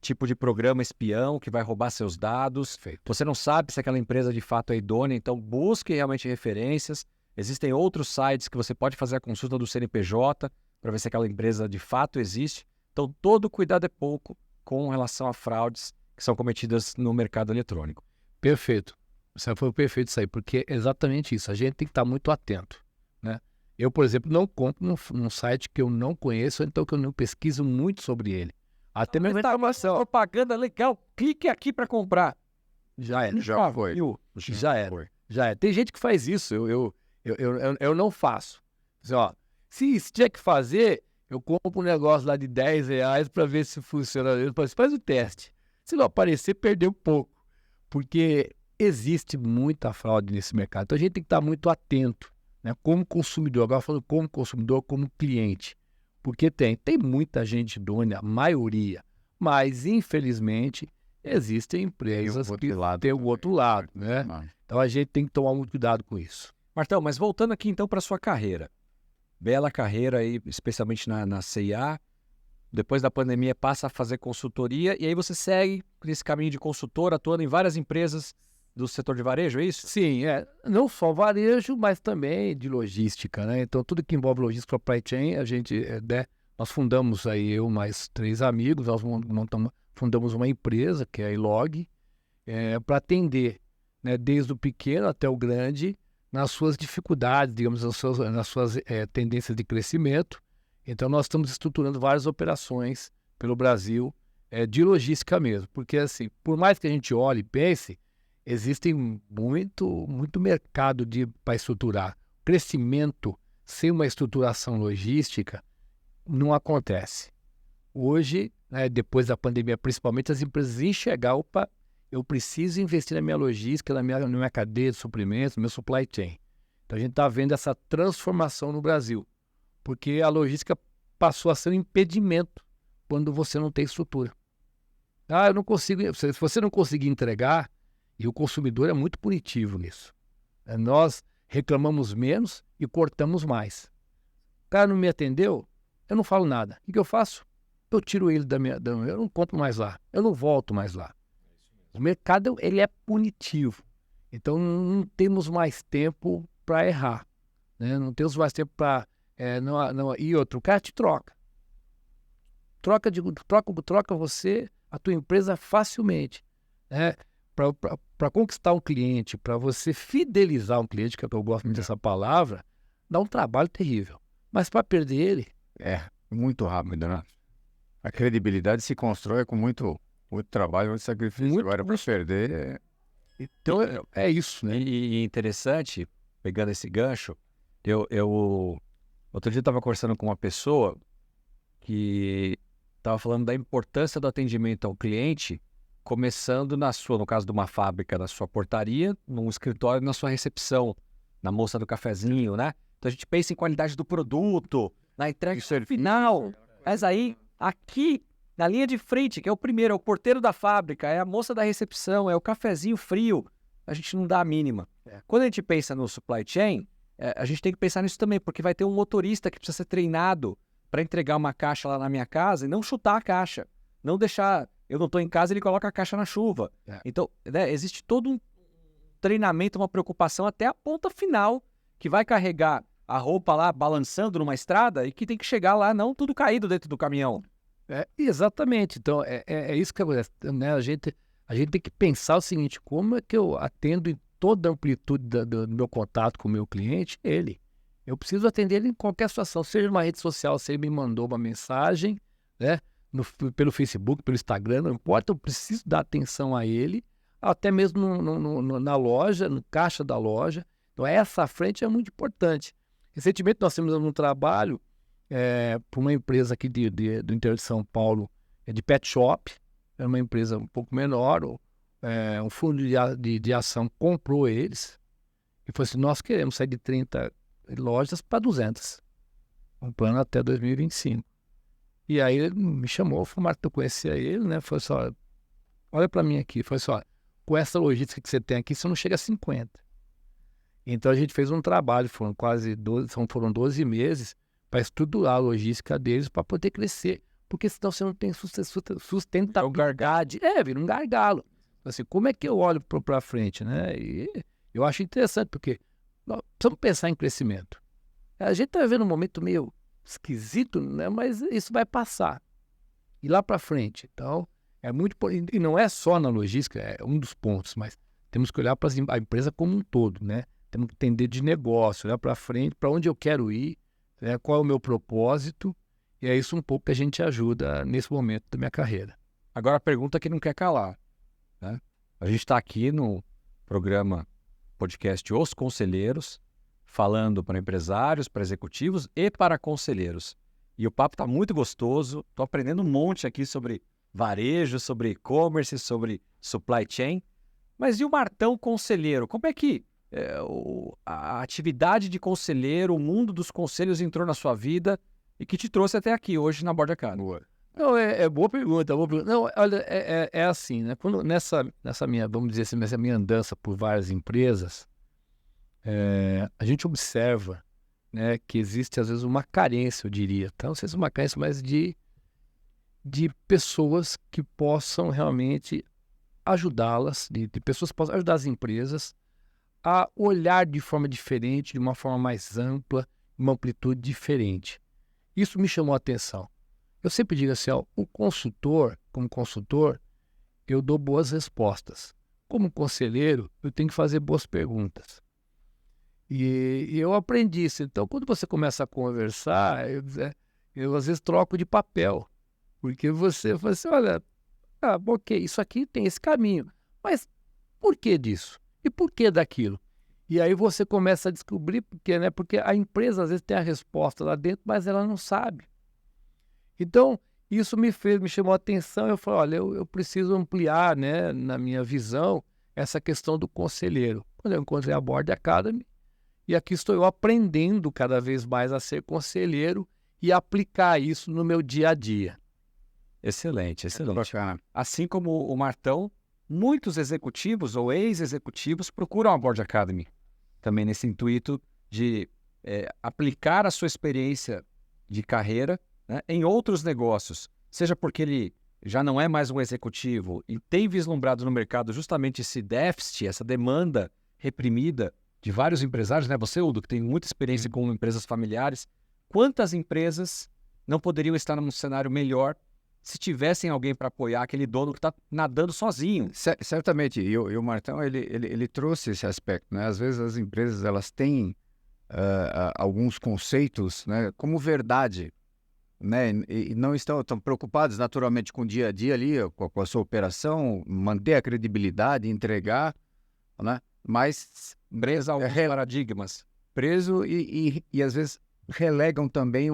tipo de programa espião que vai roubar seus dados. Perfeito. Você não sabe se aquela empresa de fato é idônea, então busque realmente referências. Existem outros sites que você pode fazer a consulta do CNPJ para ver se aquela empresa de fato existe. Então, todo cuidado é pouco com relação a fraudes que são cometidas no mercado eletrônico. Perfeito. Você foi perfeito isso aí, porque é exatamente isso. A gente tem que estar muito atento, né? Eu, por exemplo, não compro num site que eu não conheço, então que eu não pesquiso muito sobre ele. Até mesmo informação. Propaganda legal, clique aqui para comprar. Já era. Já foi. Já era. Tem gente que faz isso, eu não faço. Assim, se tiver que fazer, eu compro um negócio lá de R$10 para ver se funciona. Faz o teste. Se não aparecer, perdeu um pouco. Porque existe muita fraude nesse mercado. Então a gente tem que estar muito atento, né? Como consumidor, agora falando como consumidor, como cliente. Porque tem muita gente idônea, a maioria, mas infelizmente existem empresas que têm o outro lado, né? Então a gente tem que tomar muito cuidado com isso. Martão, mas voltando aqui então para a sua carreira. Bela carreira aí, especialmente na CIA. Depois da pandemia passa a fazer consultoria e aí você segue nesse caminho de consultor, atuando em várias empresas do setor de varejo, é isso? Sim, não só varejo, mas também de logística, né? Então, tudo que envolve logística supply chain, a gente, nós fundamos aí, eu mais 3 amigos, nós fundamos uma empresa, que é a Ilog, para atender, né, desde o pequeno até o grande, nas suas dificuldades, digamos, nas suas tendências de crescimento. Então, nós estamos estruturando várias operações pelo Brasil, de logística mesmo, porque assim, por mais que a gente olhe e pense, existem muito mercado para estruturar. Crescimento sem uma estruturação logística não acontece. Hoje, né, depois da pandemia, principalmente, as empresas enxergar, opa, eu preciso investir na minha logística, na minha cadeia de suprimentos, no meu supply chain. Então, a gente está vendo essa transformação no Brasil, porque a logística passou a ser um impedimento quando você não tem estrutura. Eu não consigo. Se você não conseguir entregar, e o consumidor é muito punitivo nisso. Nós reclamamos menos e cortamos mais. O cara não me atendeu, eu não falo nada. O que eu faço? Eu tiro ele eu não conto mais lá, eu não volto mais lá. O mercado, ele é punitivo. Então, não temos mais tempo para errar, né? Não temos mais tempo para... E outro, o cara te troca. Troca você, a tua empresa facilmente, né? Para conquistar um cliente, para você fidelizar um cliente, que é o que eu gosto muito dessa palavra, dá um trabalho terrível. Mas para perder ele... muito rápido, né? A credibilidade se constrói com muito trabalho, muito sacrifício. Agora, para perder... Então, é isso, né? E interessante, pegando esse gancho, outro dia eu estava conversando com uma pessoa que estava falando da importância do atendimento ao cliente, começando no caso de uma fábrica, na sua portaria, num escritório, na sua recepção, na moça do cafezinho, né? Então a gente pensa em qualidade do produto, na entrega final. Mas aí, aqui, na linha de frente, que é o primeiro, é o porteiro da fábrica, é a moça da recepção, é o cafezinho frio, a gente não dá a mínima. Quando a gente pensa no supply chain, a gente tem que pensar nisso também, porque vai ter um motorista que precisa ser treinado para entregar uma caixa lá na minha casa e não chutar a caixa, não deixar... Eu não estou em casa, ele coloca a caixa na chuva. Então, né, existe todo um treinamento, uma preocupação até a ponta final, que vai carregar a roupa lá balançando numa estrada e que tem que chegar lá, não tudo caído dentro do caminhão. Exatamente. Então, é isso que acontece, né? A gente tem que pensar o seguinte, como é que eu atendo em toda a amplitude do meu contato com o meu cliente? Eu preciso atender ele em qualquer situação, seja numa rede social, se ele me mandou uma mensagem, né? Pelo Facebook, pelo Instagram, não importa, eu preciso dar atenção a ele, até mesmo na loja, no caixa da loja. Então, essa frente é muito importante. Recentemente, nós temos um trabalho para uma empresa aqui do interior de São Paulo, de pet shop, é uma empresa um pouco menor, um fundo de ação comprou eles e falou assim, nós queremos sair de 30 lojas para 200, um plano até 2025. E aí ele me chamou, falou, Marco, eu conhecia ele, né? Falei assim, olha para mim aqui, falei assim, com essa logística que você tem aqui, você não chega a 50. Então a gente fez um trabalho, foram 12 meses para estruturar a logística deles para poder crescer, porque senão você não tem sustentabilidade. Vira um gargalo. Assim, como é que eu olho para frente, né? E eu acho interessante, porque nós precisamos pensar em crescimento. A gente está vivendo um momento meio esquisito, né? Mas isso vai passar. E lá para frente, então, é muito importante. E não é só na logística, é um dos pontos, mas temos que olhar para a empresa como um todo, né? Temos que entender de negócio, olhar para frente, para onde eu quero ir, né? Qual é o meu propósito, e é isso um pouco que a gente ajuda nesse momento da minha carreira. Agora a pergunta que não quer calar, né? A gente está aqui no programa podcast Os Conselheiros, falando para empresários, para executivos e para conselheiros. E o papo está muito gostoso, estou aprendendo um monte aqui sobre varejo, sobre e-commerce, sobre supply chain. Mas e o Martão conselheiro? Como é que a atividade de conselheiro, o mundo dos conselhos entrou na sua vida e que te trouxe até aqui hoje na Board Academy? Não, boa pergunta, boa pergunta. Não, olha, é assim, né? Quando nessa minha, vamos dizer assim, nessa minha andança por várias empresas, a gente observa, né, que existe às vezes uma carência, eu diria, tá? Não sei se é uma carência, mas de pessoas que possam realmente ajudá-las, de pessoas que possam ajudar as empresas a olhar de forma diferente, de uma forma mais ampla, uma amplitude diferente. Isso me chamou a atenção. Eu sempre digo assim, como consultor, eu dou boas respostas. como conselheiro, eu tenho que fazer boas perguntas. E eu aprendi isso. Então, quando você começa a conversar, eu às vezes troco de papel. Porque você fala assim, olha, ok, isso aqui tem esse caminho. Mas por que disso? E por que daquilo? E aí você começa a descobrir porque, né? Porque a empresa às vezes tem a resposta lá dentro, mas ela não sabe. Então, isso me chamou a atenção. Eu falei, olha, eu preciso ampliar, né, na minha visão, essa questão do conselheiro. Quando eu encontrei a Board Academy, e aqui estou eu aprendendo cada vez mais a ser conselheiro e aplicar isso no meu dia a dia. Excelente, excelente. Bacana. Assim como o Martão, muitos executivos ou ex-executivos procuram a Board Academy, também nesse intuito de aplicar a sua experiência de carreira, né, em outros negócios, seja porque ele já não é mais um executivo e tem vislumbrado no mercado justamente esse déficit, essa demanda reprimida de vários empresários, né? Você, Udo, que tem muita experiência com empresas familiares, quantas empresas não poderiam estar num cenário melhor se tivessem alguém para apoiar aquele dono que está nadando sozinho? Certamente, e o Martão, ele trouxe esse aspecto, né? Às vezes as empresas, elas têm alguns conceitos, né, como verdade, né? E não estão preocupados naturalmente com o dia a dia ali, com a sua operação, manter a credibilidade, entregar, né? Mas Presa a alguns paradigmas. preso e às vezes relegam também,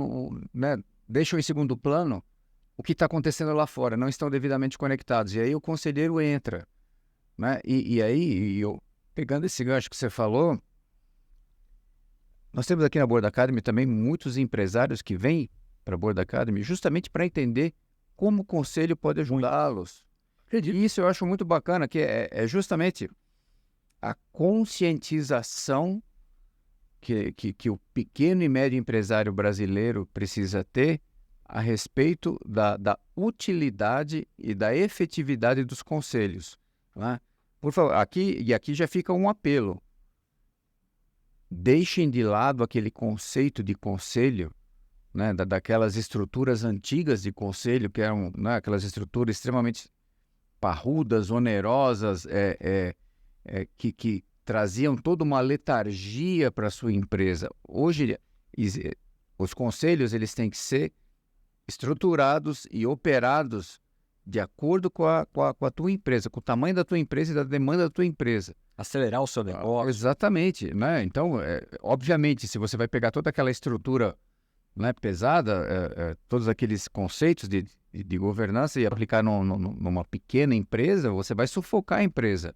né? Deixam em segundo plano o que está acontecendo lá fora, não estão devidamente conectados. E aí o conselheiro entra, né? E aí, eu, pegando esse gancho que você falou, nós temos aqui na Board Academy também muitos empresários que vêm para a Board Academy justamente para entender como o conselho pode ajudá-los. E isso eu acho muito bacana, que é justamente a conscientização que o pequeno e médio empresário brasileiro precisa ter a respeito da utilidade e da efetividade dos conselhos, né? Por favor, aqui já fica um apelo. Deixem de lado aquele conceito de conselho, né, daquelas estruturas antigas de conselho, que eram, né, aquelas estruturas extremamente parrudas, onerosas, que traziam toda uma letargia para a sua empresa. Hoje, os conselhos eles têm que ser estruturados e operados de acordo com a tua empresa, com o tamanho da tua empresa e da demanda da tua empresa. Acelerar o seu negócio. Exatamente, né? Então, obviamente, se você vai pegar toda aquela estrutura, né, pesada, todos aqueles conceitos de governança e aplicar numa pequena empresa, você vai sufocar a empresa.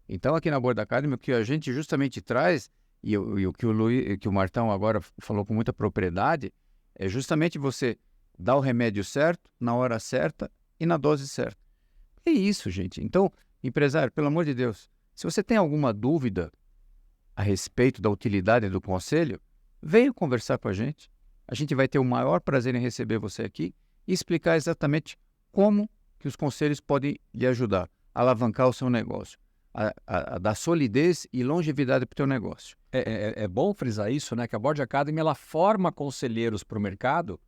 Então, aqui na Board Academy, o que a gente justamente traz, e o que o Martão agora falou com muita propriedade, é justamente você dar o remédio certo, na hora certa e na dose certa. É isso, gente. Então, empresário, pelo amor de Deus, se você tem alguma dúvida a respeito da utilidade do conselho, venha conversar com a gente. A gente vai ter o maior prazer em receber você aqui e explicar exatamente como que os conselhos podem lhe ajudar a alavancar o seu negócio, a dar solidez e longevidade para o teu negócio. É bom frisar isso, né? Que a Board Academy ela forma conselheiros para o mercado,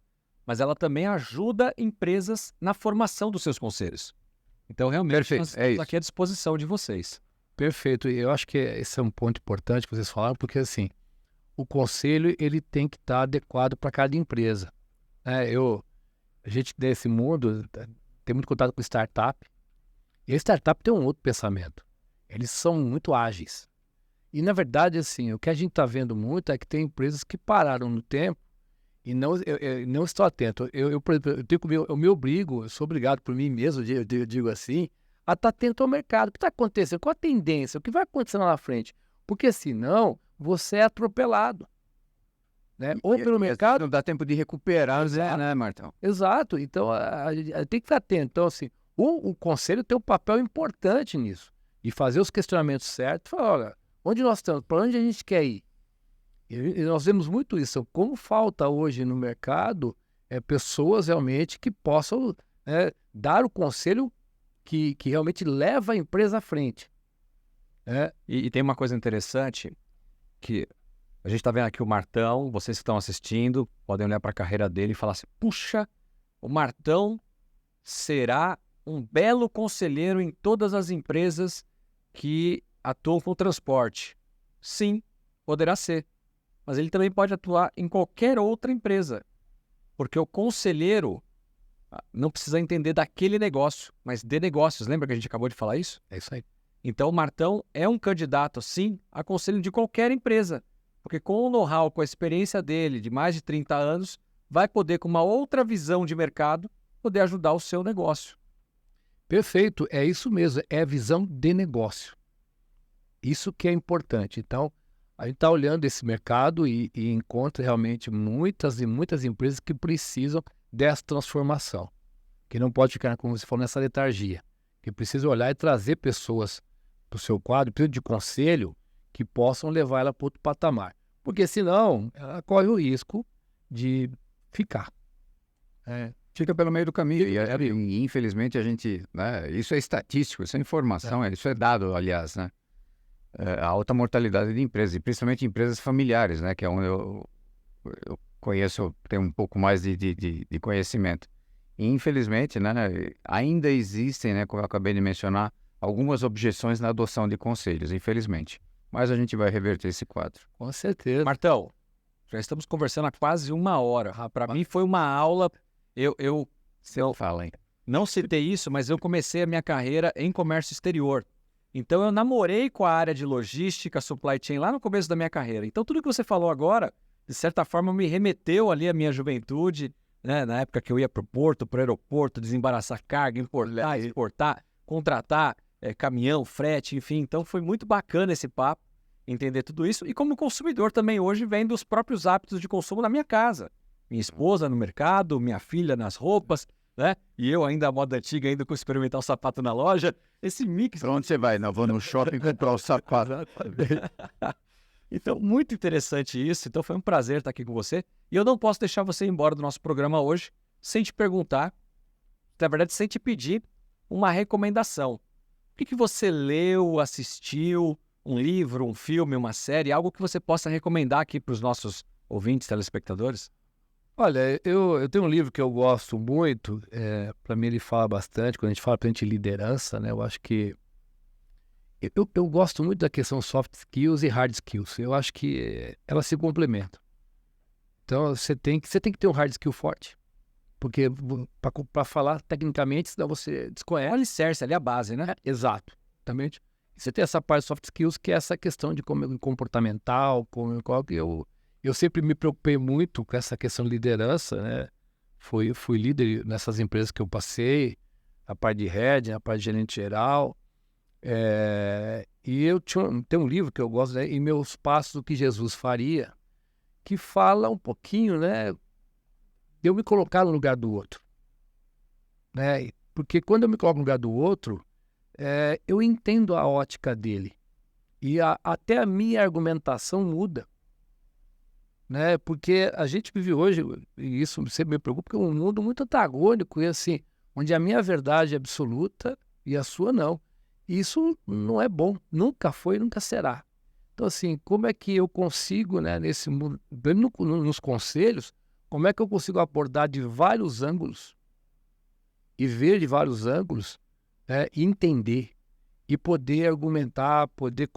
mas ela também ajuda empresas na formação dos seus conselhos. Então, realmente, Perfeito, nós estamos aqui à disposição de vocês. Perfeito. E eu acho que esse é um ponto importante que vocês falaram, porque assim, o conselho ele tem que estar adequado para cada empresa. A gente nesse mundo tem muito contato com startup, e a startup tem um outro pensamento. Eles são muito ágeis. E, na verdade, assim, o que a gente está vendo muito é que tem empresas que pararam no tempo e não estou atento. Por exemplo, eu me obrigo, eu sou obrigado por mim mesmo, eu digo assim, a estar atento ao mercado. O que está acontecendo? Qual a tendência? O que vai acontecer lá na frente? Porque senão você é atropelado. Né? Ou pelo mercado... Não dá tempo de recuperar, né, Martão? Exato. Então, a gente tem que estar atento. Então, assim, o conselho tem um papel importante nisso. De fazer os questionamentos certos. Falar, olha, onde nós estamos? Para onde a gente quer ir? E nós vemos muito isso. Como falta hoje no mercado pessoas realmente que possam dar o conselho que realmente leva a empresa à frente. E tem uma coisa interessante que a gente está vendo aqui o Martão, vocês que estão assistindo, podem olhar para a carreira dele e falar assim, puxa, o Martão será um belo conselheiro em todas as empresas que atuam com transporte. Sim, poderá ser. Mas ele também pode atuar em qualquer outra empresa. Porque o conselheiro não precisa entender daquele negócio, mas de negócios. Lembra que a gente acabou de falar isso? É isso aí. Então, o Martão é um candidato, sim, a conselho de qualquer empresa. Porque com o know-how, com a experiência dele de mais de 30 anos, vai poder, com uma outra visão de mercado, poder ajudar o seu negócio. Perfeito, é isso mesmo, é a visão de negócio. Isso que é importante. Então, a gente está olhando esse mercado e encontra realmente muitas e muitas empresas que precisam dessa transformação, que não pode ficar, como você falou, nessa letargia, que precisa olhar e trazer pessoas para o seu quadro, precisa de conselho que possam levar ela para outro patamar. Porque senão, ela corre o risco de ficar. Fica pelo meio do caminho. E infelizmente, a gente... né, isso é estatístico, isso é informação, isso é dado, aliás, né? A alta mortalidade de empresas, e principalmente empresas familiares, né? Que é onde eu conheço, tenho um pouco mais de conhecimento. E, infelizmente, né, ainda existem, né, como eu acabei de mencionar, algumas objeções na adoção de conselhos, infelizmente. Mas a gente vai reverter esse quadro. Com certeza. Martão, já estamos conversando há quase 1 hora. Para mim foi uma aula. Eu Fala, hein? não citei isso, mas eu comecei a minha carreira em comércio exterior. Então eu namorei com a área de logística, supply chain lá no começo da minha carreira. Então tudo que você falou agora, de certa forma, me remeteu ali à minha juventude, né? Na época que eu ia para o porto, para o aeroporto, desembaraçar carga, importar, exportar, contratar caminhão, frete, enfim. Então foi muito bacana esse papo, entender tudo isso. E como consumidor também hoje vem dos próprios hábitos de consumo na minha casa. Minha esposa no mercado, minha filha nas roupas, né? E eu ainda, a moda antiga, ainda com experimentar o sapato na loja. Esse mix... Pra onde você vai? Não, vou no shopping comprar o sapato. Então, muito interessante isso. Então, foi um prazer estar aqui com você. E eu não posso deixar você ir embora do nosso programa hoje sem te perguntar, na verdade, sem te pedir uma recomendação. O que você leu, assistiu, um livro, um filme, uma série, algo que você possa recomendar aqui para os nossos ouvintes, telespectadores? Olha, eu tenho um livro que eu gosto muito, para mim ele fala bastante, quando a gente fala de liderança, né? Eu acho que eu gosto muito da questão soft skills e hard skills. Eu acho que elas se complementam. Então você tem que ter um hard skill forte, porque para falar tecnicamente, senão você desconhece. É o alicerce ali, a base, né? Exato, exatamente. E você tem essa parte de soft skills, que é essa questão de comportamental, eu sempre me preocupei muito com essa questão de liderança, né? Fui líder nessas empresas que eu passei, a parte de head, a parte de gerente geral. E eu tem um livro que eu gosto, né? Em Meus Passos, o que Jesus faria, que fala um pouquinho, né? De eu me colocar no lugar do outro, né? Porque quando eu me coloco no lugar do outro, eu entendo a ótica dele. E até a minha argumentação muda. Né? Porque a gente vive hoje, e isso sempre me preocupa, porque é um mundo muito antagônico, e assim, onde a minha verdade é absoluta e a sua não. E isso não é bom, nunca foi e nunca será. Então, assim, como é que eu consigo, né, nesse mundo, nos conselhos, como é que eu consigo abordar de vários ângulos e ver de vários ângulos, né, e entender e poder argumentar, poder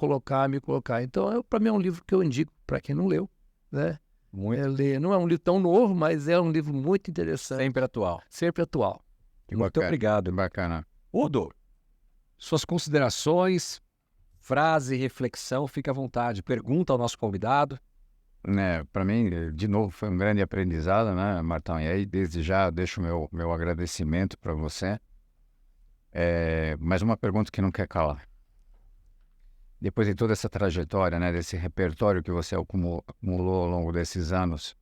me colocar. Então, para mim é um livro que eu indico para quem não leu. Né? Não é um livro tão novo, mas é um livro muito interessante. Sempre atual. Sempre atual. Muito obrigado. Bacana. Udo, suas considerações, frase, reflexão, fica à vontade. Pergunta ao nosso convidado. Para mim, de novo, foi um grande aprendizado, né, Martão? E aí, desde já, eu deixo meu agradecimento para você. Mas uma pergunta que não quer calar. Depois de toda essa trajetória, né, desse repertório que você acumulou ao longo desses anos,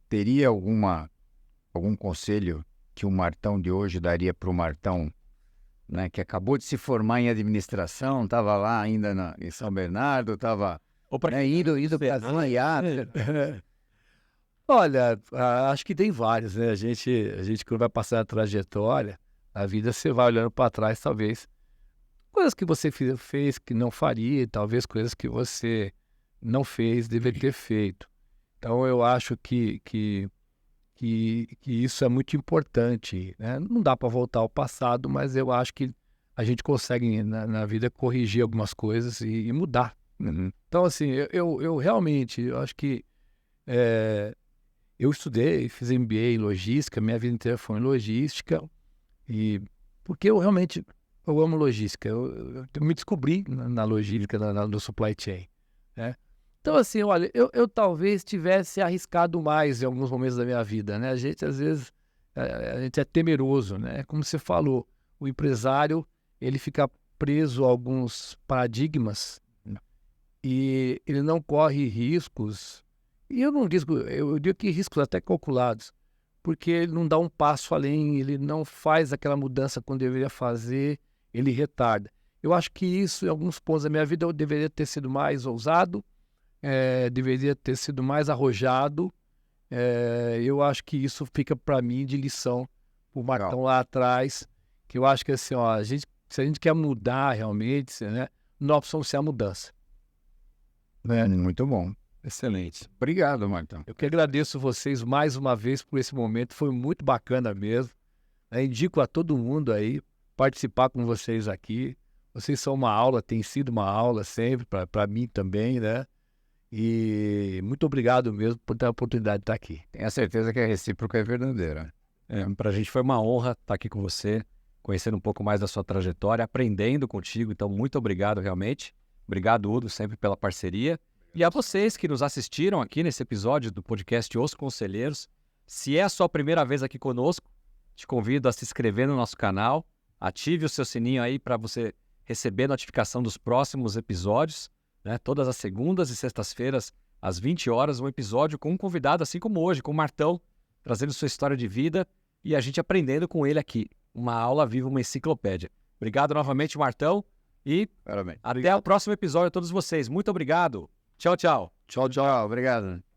teria algum conselho que o Martão de hoje daria para o Martão, né, que acabou de se formar em administração, estava lá ainda em São Bernardo, estava indo para as Olha, acho que tem vários, né? A gente quando vai passar a trajetória, a vida, você vai olhando para trás, talvez coisas que você fez que não faria, talvez coisas que você não fez, deveria ter feito. Então, eu acho que isso é muito importante, né? Não dá para voltar ao passado, mas eu acho que a gente consegue na vida corrigir algumas coisas e mudar. Uhum. Então, assim, eu realmente, eu acho que eu estudei, fiz MBA em logística, minha vida inteira foi em logística, e porque eu realmente amo logística, eu me descobri na logística, no supply chain, né? Então, assim, olha, eu talvez tivesse arriscado mais em alguns momentos da minha vida, né? A gente, às vezes, a gente é temeroso, né? Como você falou, o empresário, ele fica preso a alguns paradigmas e ele não corre riscos, e eu digo que riscos até calculados, porque ele não dá um passo além, ele não faz aquela mudança quando deveria fazer, ele retarda. Eu acho que isso, em alguns pontos da minha vida, eu deveria ter sido mais ousado, deveria ter sido mais arrojado. Eu acho que isso fica para mim de lição, o Martão lá atrás, que eu acho que assim, ó, se a gente quer mudar realmente, né, nós precisamos ser a mudança. Né? Muito bom. Excelente. Obrigado, Martão. Eu que agradeço vocês mais uma vez por esse momento, foi muito bacana mesmo. Indico a todo mundo aí participar com vocês aqui. Vocês são uma aula, tem sido uma aula sempre, para mim também, né? E muito obrigado mesmo por ter a oportunidade de estar aqui. Tenho a certeza que a recíproca é verdadeira. Para a gente foi uma honra estar aqui com você, conhecendo um pouco mais da sua trajetória, aprendendo contigo. Então, muito obrigado realmente. Obrigado, Udo, sempre pela parceria. E a vocês que nos assistiram aqui nesse episódio do podcast Os Conselheiros, se é a sua primeira vez aqui conosco, te convido a se inscrever no nosso canal, ative o seu sininho aí para você receber notificação dos próximos episódios, né? Todas as segundas e sextas-feiras, às 20 horas, um episódio com um convidado, assim como hoje, com o Martão, trazendo sua história de vida e a gente aprendendo com ele aqui. Uma aula viva, uma enciclopédia. Obrigado novamente, Martão, e Parabéns. até o próximo episódio a todos vocês. Muito obrigado. Tchau, tchau. Tchau, tchau. Obrigado.